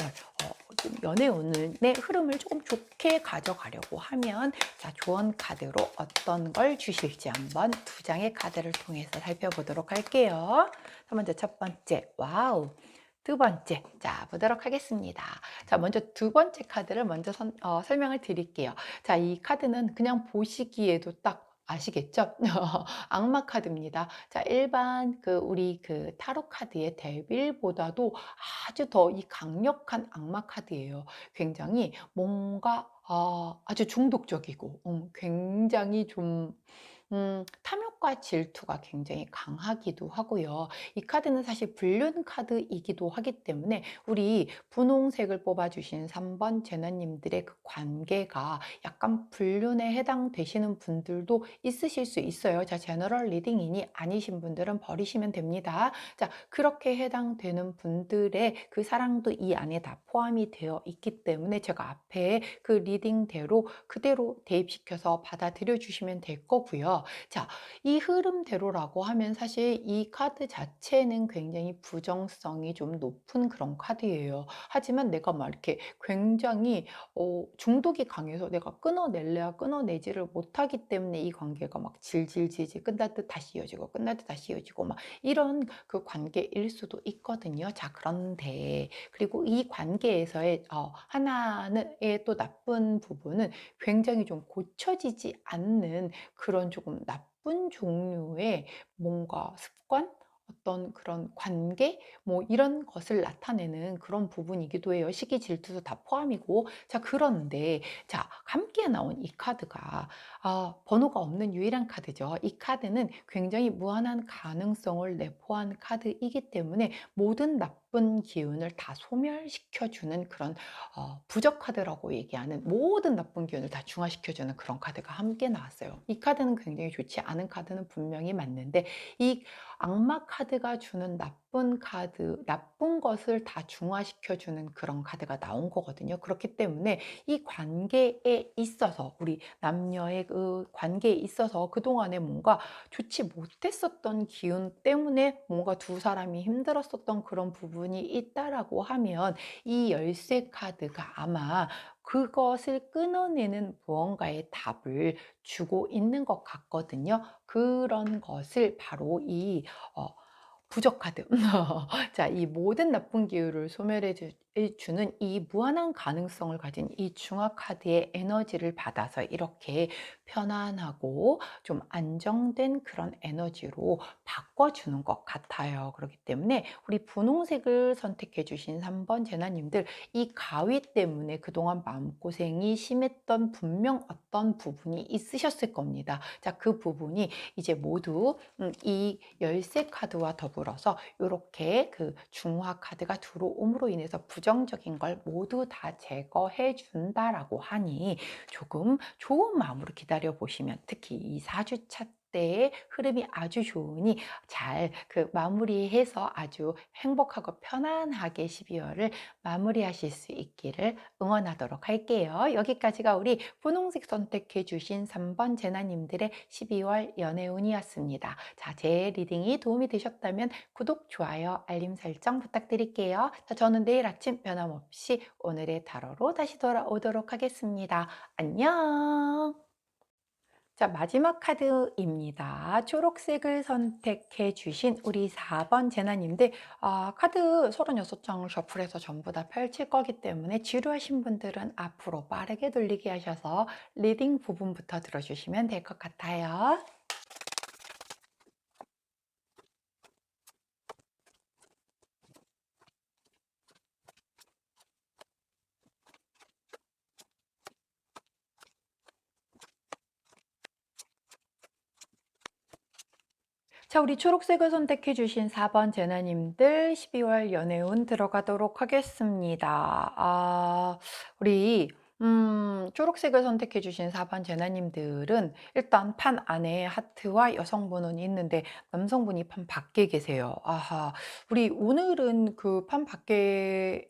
좀 연애운의 흐름을 조금 좋게 가져가려고 하면 자, 좋은 카드로 어떤 걸 주실지 한번 두 장의 카드를 통해서 살펴보도록 할게요. 자, 먼저 첫 번째, 와우. 두 번째, 자, 보도록 하겠습니다. 자, 먼저 두 번째 카드를 먼저 설명을 드릴게요. 자, 이 카드는 그냥 보시기에도 딱 아시겠죠? 악마 카드입니다. 자, 일반 우리 타로 카드의 데빌보다도 아주 더 이 강력한 악마 카드예요. 굉장히 뭔가 아주 중독적이고 굉장히 좀 탐욕과 질투가 굉장히 강하기도 하고요. 이 카드는 사실 불륜 카드이기도 하기 때문에 우리 분홍색을 뽑아주신 3번 제너님들의 그 관계가 약간 불륜에 해당되시는 분들도 있으실 수 있어요. 자, 제너럴 리딩이니 아니신 분들은 버리시면 됩니다. 자, 그렇게 해당되는 분들의 그 사랑도 이 안에 다 포함이 되어 있기 때문에 제가 앞에 그 리딩대로 그대로 대입시켜서 받아들여 주시면 될 거고요. 자, 이 흐름대로라고 하면 사실 이 카드 자체는 굉장히 부정성이 좀 높은 그런 카드예요. 하지만 내가 막 이렇게 굉장히 중독이 강해서 내가 끊어낼래야 끊어내지를 못하기 때문에 이 관계가 막 질질질질 끝날 듯 다시 이어지고 끝날 듯 다시 이어지고 막 이런 그 관계일 수도 있거든요. 자, 그런데 그리고 이 관계에서의 하나의 또 나쁜 부분은 굉장히 좀 고쳐지지 않는 그런 조금 나쁜 종류의 뭔가 습관? 어떤 그런 관계? 뭐 이런 것을 나타내는 그런 부분이기도 해요. 시기 질투도 다 포함이고. 자, 그런데 자, 함께 나온 이 카드가 번호가 없는 유일한 카드죠. 이 카드는 굉장히 무한한 가능성을 내포한 카드이기 때문에 모든 나쁜 기운을 다 소멸시켜주는 그런 부적 카드라고 얘기하는 모든 나쁜 기운을 다 중화시켜주는 그런 카드가 함께 나왔어요. 이 카드는 굉장히 좋지 않은 카드는 분명히 맞는데 이 악마 카드가 주는 나쁜 카드, 나쁜 것을 다 중화시켜주는 그런 카드가 나온 거거든요. 그렇기 때문에 이 관계에 있어서 우리 남녀의 그 관계에 있어서 그동안에 뭔가 좋지 못했었던 기운 때문에 뭔가 두 사람이 힘들었었던 그런 부분이 있다라고 하면 이 열쇠 카드가 아마 그것을 끊어내는 무언가의 답을 주고 있는 것 같거든요. 그런 것을 바로 이 어, 부적 카드. 자, 이 모든 나쁜 기운을 소멸해 주는 이 무한한 가능성을 가진 이 중화 카드의 에너지를 받아서 이렇게 편안하고 좀 안정된 그런 에너지로 바꿔주는 것 같아요. 그렇기 때문에 우리 분홍색을 선택해 주신 3번 제나님들 이 가위 때문에 그동안 마음고생이 심했던 분명 어떤 부분이 있으셨을 겁니다. 자, 그 부분이 이제 모두 이 열쇠 카드와 더불어서 이렇게 그 중화 카드가 들어옴으로 인해서 부정적인 걸 모두 다 제거해 준다라고 하니 조금 좋은 마음으로 기다려 보시면 특히 이 4주차 때의 흐름이 아주 좋으니 잘 마무리해서 아주 행복하고 편안하게 12월을 마무리하실 수 있기를 응원하도록 할게요. 여기까지가 우리 분홍색 선택해 주신 3번 제나님들의 12월 연애운이었습니다. 자, 제 리딩이 도움이 되셨다면 구독, 좋아요, 알림 설정 부탁드릴게요. 자, 저는 내일 아침 변함없이 오늘의 타로로 다시 돌아오도록 하겠습니다. 안녕! 자, 마지막 카드입니다. 초록색을 선택해 주신 우리 4번 제나님들, 카드 36장을 셔플해서 전부 다 펼칠 거기 때문에 지루하신 분들은 앞으로 빠르게 돌리기 하셔서 리딩 부분부터 들어주시면 될 것 같아요. 자, 우리 초록색을 선택해 주신 4번 제나님들 12월 연애운 들어가도록 하겠습니다. 우리 초록색을 선택해 주신 4번 제나님들은 일단 판 안에 하트와 여성분은 있는데 남성분이 판 밖에 계세요. 아하. 우리 오늘은 그 판 밖에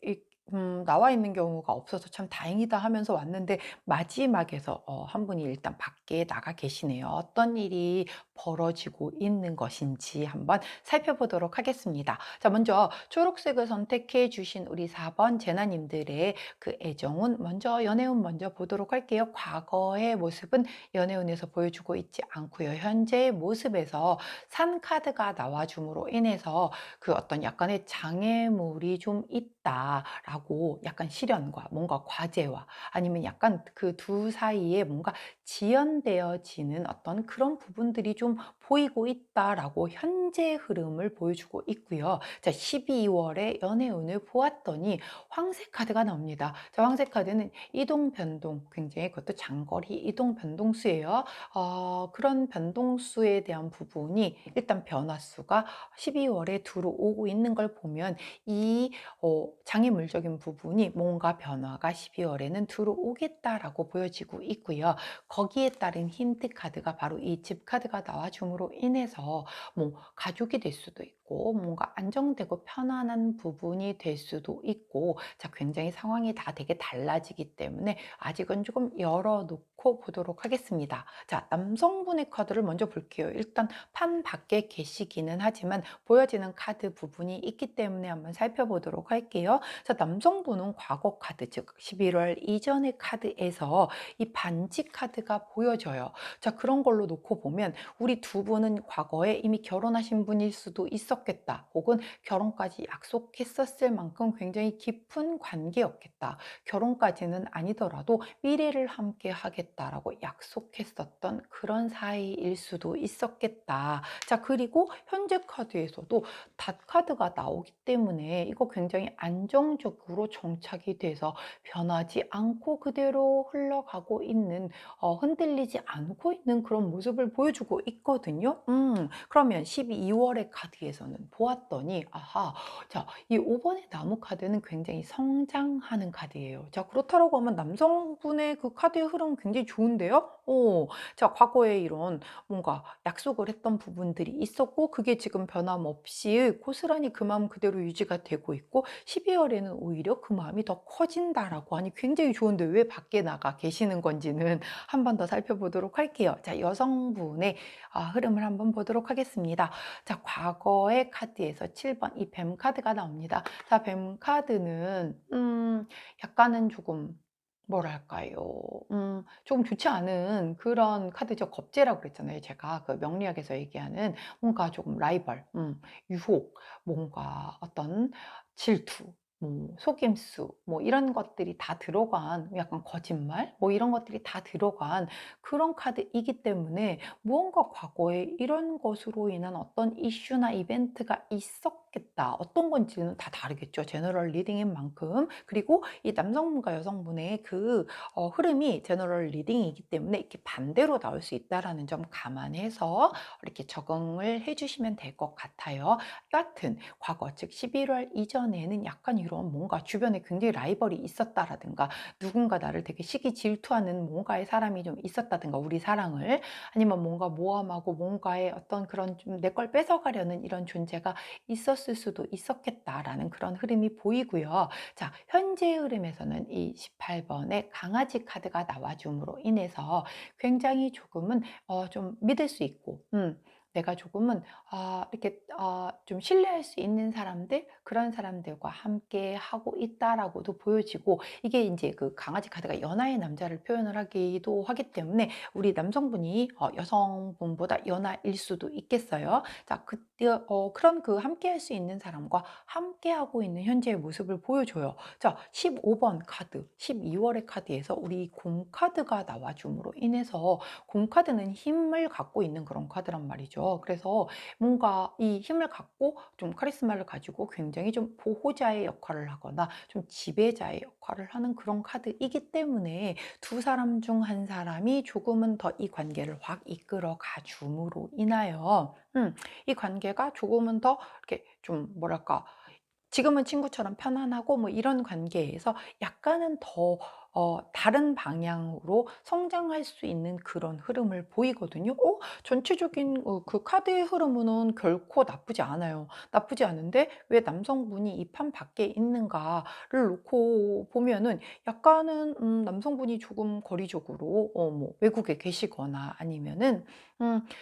나와 있는 경우가 없어서 참 다행이다 하면서 왔는데 마지막에서 한 분이 일단 밖에 나가 계시네요. 어떤 일이 벌어지고 있는 것인지 한번 살펴보도록 하겠습니다. 자, 먼저 초록색을 선택해 주신 우리 4번 제나님들의 그 애정운 먼저 연애운 먼저 보도록 할게요. 과거의 모습은 연애운에서 보여주고 있지 않고요. 현재의 모습에서 산 카드가 나와줌으로 인해서 그 어떤 약간의 장애물이 좀 있다라고, 약간 시련과 뭔가 과제와 아니면 약간 그 두 사이에 뭔가 지연되어지는 어떤 그런 부분들이 좀 보이고 있다라고 현재 흐름을 보여주고 있고요. 자, 12월에 연애운을 보았더니 황색 카드가 나옵니다. 자, 황색 카드는 이동 변동, 굉장히 그것도 장거리 이동 변동수예요. 그런 변동수에 대한 부분이 일단 변화수가 12월에 들어오고 있는 걸 보면 이 장애물적인 부분이 뭔가 변화가 12월에는 들어오겠다라고 보여지고 있고요. 거기에 따른 힌트 카드가 바로 이 집 카드가 나와줌으로 인해서 뭐 가족이 될 수도 있고 뭔가 안정되고 편안한 부분이 될 수도 있고, 자, 굉장히 상황이 다 되게 달라지기 때문에 아직은 조금 열어놓고 보도록 하겠습니다. 자, 남성분의 카드를 먼저 볼게요. 일단 판 밖에 계시기는 하지만 보여지는 카드 부분이 있기 때문에 한번 살펴보도록 할게요. 자, 남성분은 과거 카드, 즉 11월 이전의 카드에서 이 반지 카드가 보여져요. 자, 그런 걸로 놓고 보면 우리 두 분은 과거에 이미 결혼하신 분일 수도 있었겠다. 혹은 결혼까지 약속했었을 만큼 굉장히 깊은 관계였겠다. 결혼까지는 아니더라도 미래를 함께 하겠다라고 약속했었던 그런 사이일 수도 있었겠다. 자, 그리고 현재 카드에서도 닷 카드가 나오기 때문에 이거 굉장히 안정적으로 정착이 돼서 변하지 않고 그대로 흘러가고 있는, 흔들리지 않고 있는 그런 모습을 보여주고 있거든요. 그러면 12월의 카드에서는 보았더니, 아하, 자, 이 5번의 나무 카드는 굉장히 성장하는 카드예요. 자, 그렇다고 하면 남성분의 그 카드의 흐름은 굉장히 좋은데요. 자, 과거에 이런 뭔가 약속을 했던 부분들이 있었고 그게 지금 변함없이 고스란히 그 마음 그대로 유지가 되고 있고, 12월에는 오히려 그 마음이 더 커진다라고 하니 굉장히 좋은데 왜 밖에 나가 계시는 건지는 한 번 더 살펴보도록 할게요. 자, 여성분의 흐름을 한번 보도록 하겠습니다. 자, 과거의 카드에서 7번 이 뱀 카드가 나옵니다. 자, 뱀 카드는 약간은 조금 뭐랄까요? 조금 좋지 않은 그런 카드죠. 겁재라고 그랬잖아요. 제가 그 명리학에서 얘기하는 뭔가 조금 라이벌, 유혹, 뭔가 어떤 질투, 뭐 속임수, 뭐 이런 것들이 다 들어간, 약간 거짓말, 뭐 이런 것들이 다 들어간 그런 카드이기 때문에 무언가 과거에 이런 것으로 인한 어떤 이슈나 이벤트가 있었겠다. 어떤 건지는 다 다르겠죠. 제너럴 리딩인 만큼. 그리고 이 남성분과 여성분의 그 흐름이 제너럴 리딩이기 때문에 이렇게 반대로 나올 수 있다라는 점 감안해서 이렇게 적응을 해주시면 될 것 같아요. 여하튼 과거 즉 11월 이전에는 약간 이런 뭔가 주변에 굉장히 라이벌이 있었다라든가 누군가 나를 되게 시기 질투하는 뭔가의 사람이 좀 있었다든가, 우리 사랑을, 아니면 뭔가 모함하고 뭔가의 어떤 그런 좀 내 걸 뺏어가려는 이런 존재가 있었을 수도 있었겠다라는 그런 흐름이 보이고요. 자, 현재 흐름에서는 이 18번의 강아지 카드가 나와줌으로 인해서 굉장히 조금은 좀 믿을 수 있고, 내가 조금은 이렇게 좀 신뢰할 수 있는 사람들, 그런 사람들과 함께 하고 있다라고도 보여지고, 이게 이제 그 강아지 카드가 연하의 남자를 표현을 하기도 하기 때문에 우리 남성분이 여성분보다 연하일 수도 있겠어요. 자, 그런 그 함께 할 수 있는 사람과 함께 하고 있는 현재의 모습을 보여줘요. 자, 15번 카드, 12월의 카드에서 우리 곰 카드가 나와줌으로 인해서, 곰 카드는 힘을 갖고 있는 그런 카드란 말이죠. 그래서 뭔가 이 힘을 갖고 좀 카리스마를 가지고 굉장히 좀 보호자의 역할을 하거나 좀 지배자의 역할을 하는 그런 카드이기 때문에 두 사람 중 한 사람이 조금은 더 이 관계를 확 이끌어 가줌으로 인하여 이 관계가 조금은 더 이렇게 좀 뭐랄까, 지금은 친구처럼 편안하고 뭐 이런 관계에서 약간은 더 다른 방향으로 성장할 수 있는 그런 흐름을 보이거든요. 전체적인 그 카드의 흐름은 결코 나쁘지 않아요. 나쁘지 않은데 왜 남성분이 이 판 밖에 있는가를 놓고 보면은 약간은 남성분이 조금 거리적으로 뭐 외국에 계시거나 아니면은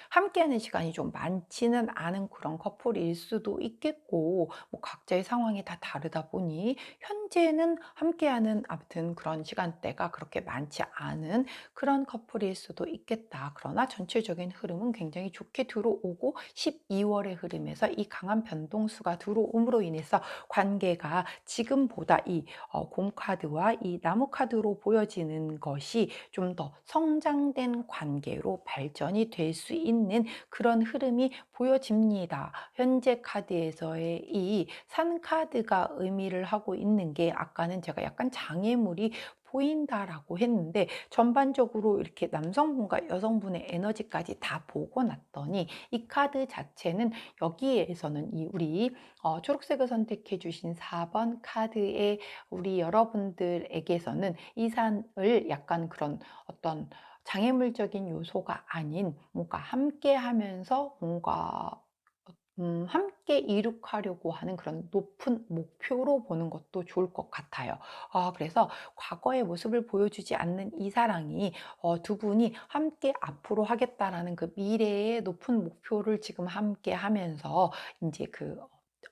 함께하는 시간이 좀 많지는 않은 그런 커플일 수도 있겠고, 뭐 각자의 상황이 다 다르다 보니 현재는 함께하는 아무튼 그런 시간대가 그렇게 많지 않은 그런 커플일 수도 있겠다. 그러나 전체적인 흐름은 굉장히 좋게 들어오고 12월의 흐름에서 이 강한 변동수가 들어옴으로 인해서 관계가 지금보다 이 곰카드와 이 나무카드로 보여지는 것이 좀 더 성장된 관계로 발전이 될 수 있는 그런 흐름이 보여집니다. 현재 카드에서의 이 산 카드가 의미를 하고 있는 게, 아까는 제가 약간 장애물이 보인다라고 했는데 전반적으로 이렇게 남성분과 여성분의 에너지까지 다 보고 났더니 이 카드 자체는 여기에서는 이 우리 초록색을 선택해 주신 4번 카드의 우리 여러분들에게서는 이 산을 약간 그런 어떤 장애물적인 요소가 아닌 뭔가 함께 하면서 뭔가 함께 이룩하려고 하는 그런 높은 목표로 보는 것도 좋을 것 같아요. 그래서 과거의 모습을 보여주지 않는 이 사랑이 두 분이 함께 앞으로 하겠다라는 그 미래의 높은 목표를 지금 함께 하면서 이제 그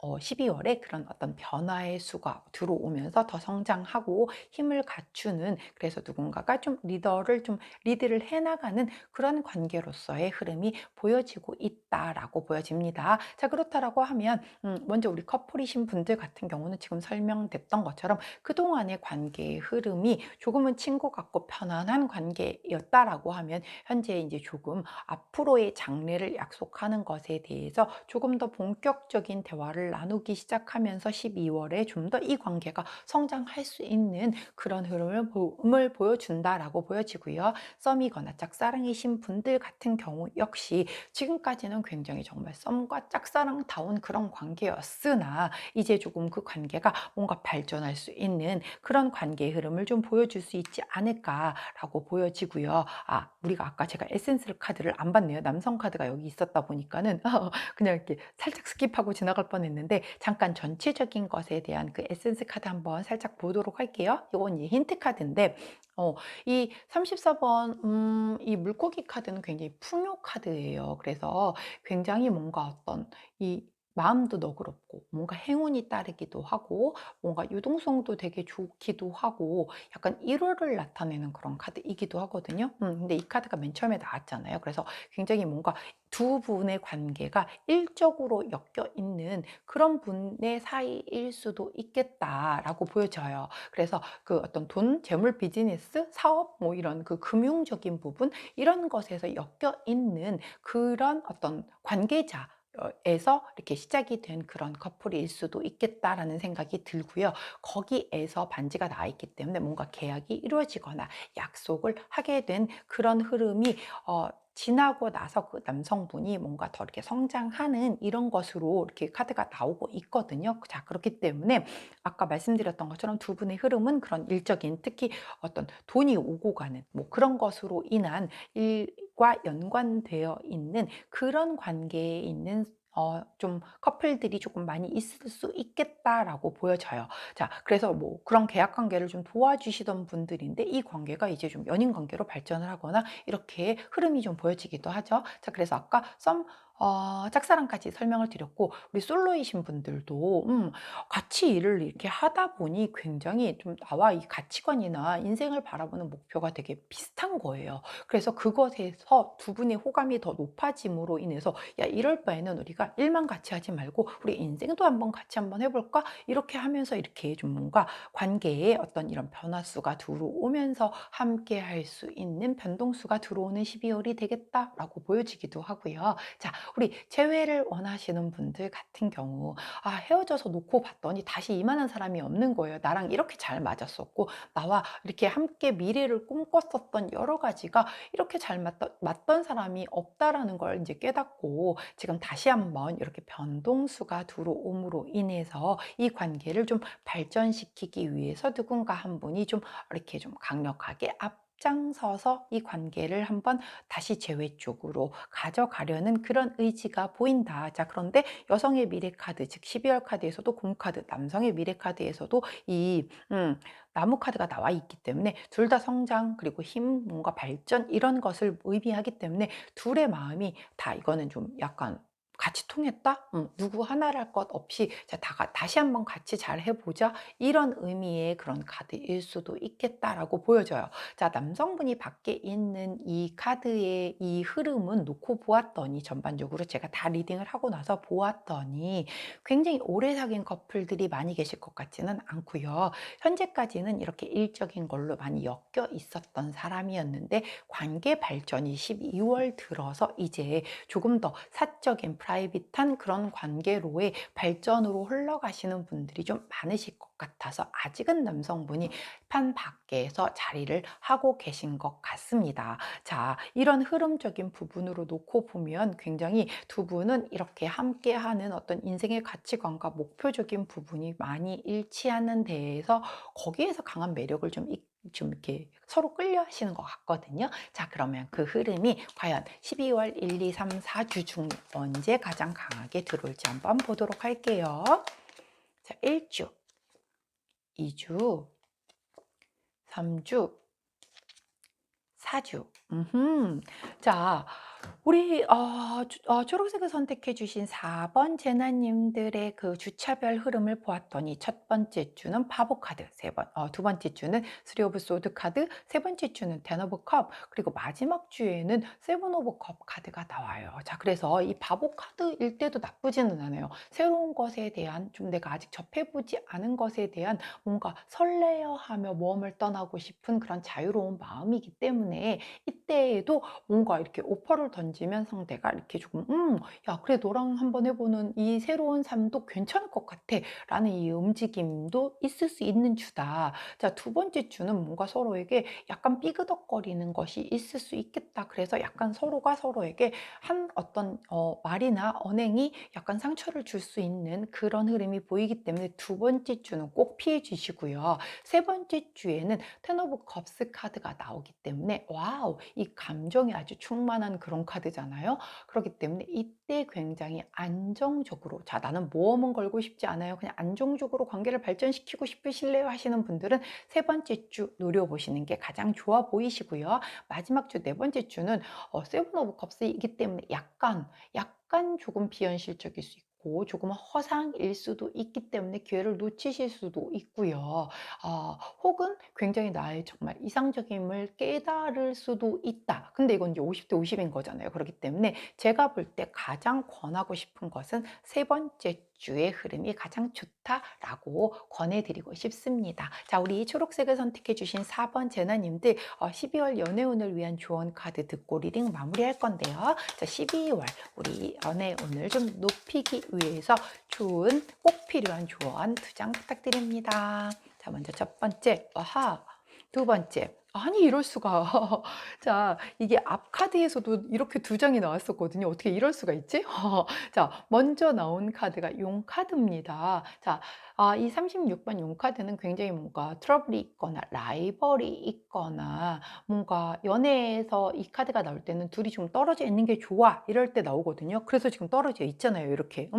12월에 그런 어떤 변화의 수가 들어오면서 더 성장하고 힘을 갖추는, 그래서 누군가가 좀 리더를 좀 리드를 해나가는 그런 관계로서의 흐름이 보여지고 있다라고 보여집니다. 자, 그렇다라고 하면 먼저 우리 커플이신 분들 같은 경우는 지금 설명됐던 것처럼 그동안의 관계의 흐름이 조금은 친구 같고 편안한 관계였다라고 하면 현재 이제 조금 앞으로의 장래를 약속하는 것에 대해서 조금 더 본격적인 대화를 나누기 시작하면서 12월에 좀 더 이 관계가 성장할 수 있는 그런 흐름을 보여준다라고 보여지고요. 썸이거나 짝사랑이신 분들 같은 경우 역시 지금까지는 굉장히 정말 썸과 짝사랑다운 그런 관계였으나 이제 조금 그 관계가 뭔가 발전할 수 있는 그런 관계의 흐름을 좀 보여줄 수 있지 않을까라고 보여지고요. 우리가 아까 제가 에센스 카드를 안 봤네요. 남성 카드가 여기 있었다 보니까는 그냥 이렇게 살짝 스킵하고 지나갈 뻔했는데, 잠깐 전체적인 것에 대한 그 에센스 카드 한번 살짝 보도록 할게요. 이건 힌트 카드인데 이 34번 이 물고기 카드는 굉장히 풍요 카드예요. 그래서 굉장히 뭔가 어떤 이 마음도 너그럽고 뭔가 행운이 따르기도 하고 뭔가 유동성도 되게 좋기도 하고 약간 일월을 나타내는 그런 카드이기도 하거든요. 근데 이 카드가 맨 처음에 나왔잖아요. 그래서 굉장히 뭔가 두 분의 관계가 일적으로 엮여 있는 그런 분의 사이일 수도 있겠다라고 보여져요. 그래서 그 어떤 돈, 재물, 비즈니스, 사업, 뭐 이런 그 금융적인 부분, 이런 것에서 엮여 있는 그런 어떤 관계자 에서 이렇게 시작이 된 그런 커플일 수도 있겠다라는 생각이 들고요. 거기에서 반지가 나와 있기 때문에 뭔가 계약이 이루어지거나 약속을 하게 된 그런 흐름이 지나고 나서 그 남성분이 뭔가 더 이렇게 성장하는 이런 것으로 이렇게 카드가 나오고 있거든요. 자, 그렇기 때문에 아까 말씀드렸던 것처럼 두 분의 흐름은 그런 일적인, 특히 어떤 돈이 오고 가는 뭐 그런 것으로 인한 일과 연관되어 있는 그런 관계에 있는 좀 커플들이 조금 많이 있을 수 있겠다라고 보여져요. 자, 그래서 뭐 그런 계약 관계를 좀 도와주시던 분들인데 이 관계가 이제 좀 연인 관계로 발전을 하거나 이렇게 흐름이 좀 보여지기도 하죠. 자, 그래서 아까 짝사랑까지 설명을 드렸고, 우리 솔로이신 분들도 같이 일을 이렇게 하다 보니 굉장히 좀 나와 이 가치관이나 인생을 바라보는 목표가 되게 비슷한 거예요. 그래서 그것에서 두 분의 호감이 더 높아짐으로 인해서 야, 이럴 바에는 우리가 일만 같이 하지 말고 우리 인생도 한번 같이 한번 해볼까? 이렇게 하면서 이렇게 좀 뭔가 관계에 어떤 이런 변화수가 들어오면서 함께 할 수 있는 변동수가 들어오는 12월이 되겠다라고 보여지기도 하고요. 자, 우리 재회를 원하시는 분들 같은 경우 헤어져서 놓고 봤더니 다시 이만한 사람이 없는 거예요. 나랑 이렇게 잘 맞았었고 나와 이렇게 함께 미래를 꿈꿨었던 여러 가지가 이렇게 잘 맞던 사람이 없다라는 걸 이제 깨닫고 지금 다시 한번 이렇게 변동수가 들어옴으로 인해서 이 관계를 좀 발전시키기 위해서 누군가 한 분이 좀 이렇게 좀 강력하게 앞장서서 이 관계를 한번 다시 재회 쪽으로 가져가려는 그런 의지가 보인다. 자, 그런데 여성의 미래 카드, 즉 12월 카드에서도 공카드, 남성의 미래 카드에서도 이 나무 카드가 나와 있기 때문에 둘 다 성장 그리고 힘, 뭔가 발전 이런 것을 의미하기 때문에 둘의 마음이 다 이거는 좀 약간 같이 통했다? 누구 하나랄 것 없이 자, 다시 한번 같이 잘 해보자. 이런 의미의 그런 카드일 수도 있겠다라고 보여져요. 자, 남성분이 밖에 있는 이 카드의 이 흐름은 놓고 보았더니 전반적으로 제가 다 리딩을 하고 나서 보았더니 굉장히 오래 사귄 커플들이 많이 계실 것 같지는 않고요. 현재까지는 이렇게 일적인 걸로 많이 엮여 있었던 사람이었는데 관계 발전이 12월 들어서 이제 조금 더 사적인 프라이빗한 그런 관계로의 발전으로 흘러가시는 분들이 좀 많으실 것 같아서 아직은 남성분이 판 밖에서 자리를 하고 계신 것 같습니다. 자, 이런 흐름적인 부분으로 놓고 보면 굉장히 두 분은 이렇게 함께하는 어떤 인생의 가치관과 목표적인 부분이 많이 일치하는 데에서 거기에서 강한 매력을 좀 이렇게 서로 끌려 하시는 것 같거든요. 자, 그러면 그 흐름이 과연 12월 1, 2, 3, 4주 중 언제 가장 강하게 들어올지 한번 보도록 할게요. 자, 1주, 2주, 3주, 4주. 자, 우리 초록색을 선택해 주신 4번 제나님들의 그 주차별 흐름을 보았더니 첫 번째 주는 바보 카드, 두 번째 주는 쓰리 오브 소드 카드, 세 번째 주는 텐 오브 컵, 그리고 마지막 주에는 세븐 오브 컵 카드가 나와요. 자, 그래서 이 바보 카드일 때도 나쁘지는 않아요. 새로운 것에 대한 좀 내가 아직 접해보지 않은 것에 대한 뭔가 설레어하며 모험을 떠나고 싶은 그런 자유로운 마음이기 때문에 이때에도 뭔가 이렇게 오퍼를 던지면 상대가 이렇게 조금 야, 그래 너랑 한번 해보는 이 새로운 삶도 괜찮을 것 같아 라는 이 움직임도 있을 수 있는 주다. 자, 두 번째 주는 뭔가 서로에게 약간 삐그덕거리는 것이 있을 수 있겠다. 그래서 약간 서로가 서로에게 한 어떤 말이나 언행이 약간 상처를 줄 수 있는 그런 흐름이 보이기 때문에 두 번째 주는 꼭 피해 주시고요. 세 번째 주에는 텐 오브 컵스 카드가 나오기 때문에 와우, 이 감정이 아주 충만한 그런 카드잖아요. 그렇기 때문에 이때 굉장히 안정적으로 자, 나는 모험은 걸고 싶지 않아요. 그냥 안정적으로 관계를 발전시키고 싶으실래요 하시는 분들은 세 번째 주 노려보시는 게 가장 좋아 보이시고요. 마지막 주 네 번째 주는 세븐 오브 컵스이기 때문에 약간 조금 비현실적일 수 있고 조금 허상일 수도 있기 때문에 기회를 놓치실 수도 있고요. 혹은 굉장히 나의 정말 이상적임을 깨달을 수도 있다. 근데 이건 이제 50대 50인 거잖아요. 그렇기 때문에 제가 볼 때 가장 권하고 싶은 것은 세 번째 주의 흐름이 가장 좋다라고 권해드리고 싶습니다. 자, 우리 초록색을 선택해 주신 4번 제나님들 12월 연애운을 위한 조언 카드 듣고 리딩 마무리할 건데요. 자, 12월 우리 연애운을 좀 높이기 위해서 좋은 꼭 필요한 조언 두 장 부탁드립니다. 자, 먼저 첫 번째, 두 번째, 아니 이럴 수가. 자, 이게 앞 카드에서도 이렇게 두 장이 나왔었거든요. 어떻게 이럴 수가 있지? 자, 먼저 나온 카드가 용 카드입니다. 자, 이 36번 용 카드는 굉장히 뭔가 트러블이 있거나 라이벌이 있거나 뭔가 연애에서 이 카드가 나올 때는 둘이 좀 떨어져 있는 게 좋아 이럴 때 나오거든요. 그래서 지금 떨어져 있잖아요. 이렇게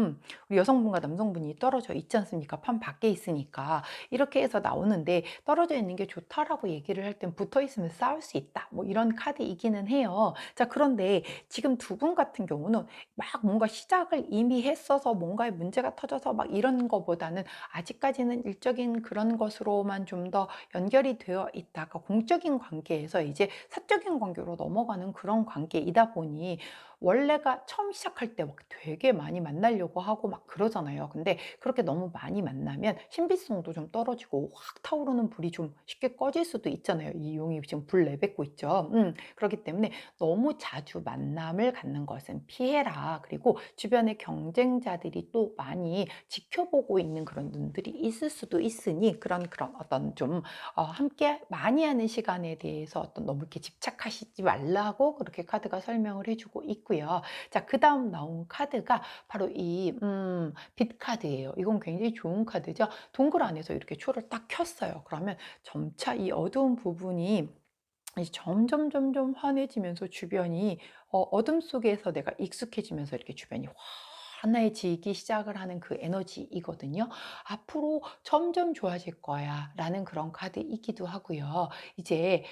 우리 여성분과 남성분이 떨어져 있지 않습니까? 판 밖에 있으니까 이렇게 해서 나오는데 떨어져 있는 게 좋다라고 얘기를 할 땐 붙어 있으면 싸울 수 있다. 뭐 이런 카드이기는 해요. 자, 그런데 지금 두 분 같은 경우는 막 뭔가 시작을 이미 했어서 뭔가에 문제가 터져서 막 이런 거보다는 아직까지는 일적인 그런 것으로만 좀 더 연결이 되어 있다가 공적인 관계에서 이제 사적인 관계로 넘어가는 그런 관계이다 보니 원래가 처음 시작할 때 막 되게 많이 만나려고 하고 막 그러잖아요. 근데 그렇게 너무 많이 만나면 신비성도 좀 떨어지고 확 타오르는 불이 좀 쉽게 꺼질 수도 있잖아요. 이 용이 지금 불 내뱉고 있죠. 그렇기 때문에 너무 자주 만남을 갖는 것은 피해라. 그리고 주변의 경쟁자들이 또 많이 지켜보고 있는 그런 눈들이 있을 수도 있으니 그런 어떤 좀 함께 많이 하는 시간에 대해서 어떤 너무 이렇게 집착하시지 말라고 그렇게 카드가 설명을 해주고 있고요. 자, 그 다음 나온 카드가 바로 이 빛 카드예요. 이건 굉장히 좋은 카드죠. 동굴 안에서 이렇게 초를 딱 켰어요. 그러면 점차 이 어두운 부분이 이제 점점 환해지면서 주변이 어둠 속에서 내가 익숙해지면서 이렇게 주변이 환해지기 시작을 하는 그 에너지이거든요. '앞으로 점점 좋아질 거야.'라는 그런 카드이기도 하고요. 이제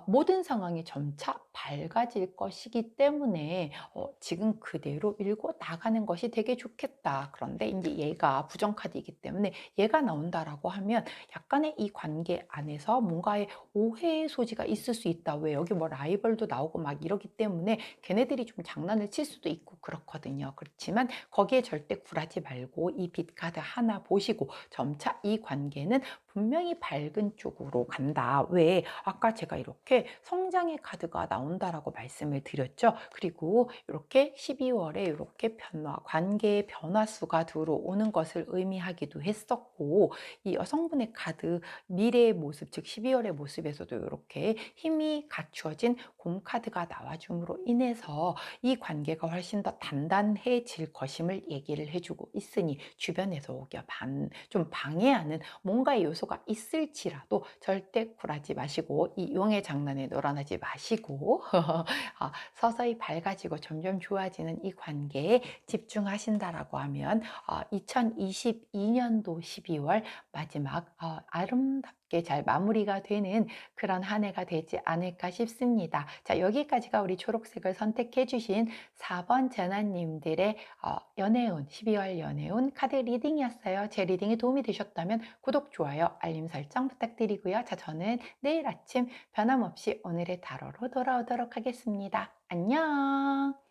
모든 상황이 점차 밝아질 것이기 때문에 지금 그대로 밀고 나가는 것이 되게 좋겠다. 그런데 인제 얘가 부정 카드이기 때문에 얘가 나온다라고 하면 약간의 이 관계 안에서 뭔가의 오해의 소지가 있을 수 있다. 왜 여기 뭐 라이벌도 나오고 막 이러기 때문에 걔네들이 좀 장난을 칠 수도 있고 그렇거든요. 그렇지만 거기에 절대 굴하지 말고 이 빛 카드 하나 보시고 점차 이 관계는 분명히 밝은 쪽으로 간다. 왜? 아까 제가 이렇게 성장의 카드가 나온다라고 말씀을 드렸죠. 그리고 이렇게 12월에 이렇게 관계의 변화수가 들어오는 것을 의미하기도 했었고, 이 여성분의 카드, 미래의 모습, 즉 12월의 모습에서도 이렇게 힘이 갖추어진 곰카드가 나와줌으로 인해서 이 관계가 훨씬 더 단단해질 것임을 얘기를 해주고 있으니, 주변에서 오히려 좀 방해하는 뭔가의 요소가 있을지라도 절대 굴하지 마시고 이 용의 장난에 놀아나지 마시고 서서히 밝아지고 점점 좋아지는 이 관계에 집중하신다라고 하면 2022년도 12월 마지막 아름답게 잘 마무리가 되는 그런 한 해가 되지 않을까 싶습니다. 자, 여기까지가 우리 초록색을 선택해 주신 4번 재난님들의 연애운, 12월 연애운 카드 리딩이었어요. 제 리딩이 도움이 되셨다면 구독, 좋아요, 알림 설정 부탁드리고요. 자, 저는 내일 아침 변함없이 오늘의 타로로 돌아오도록 하겠습니다. 안녕!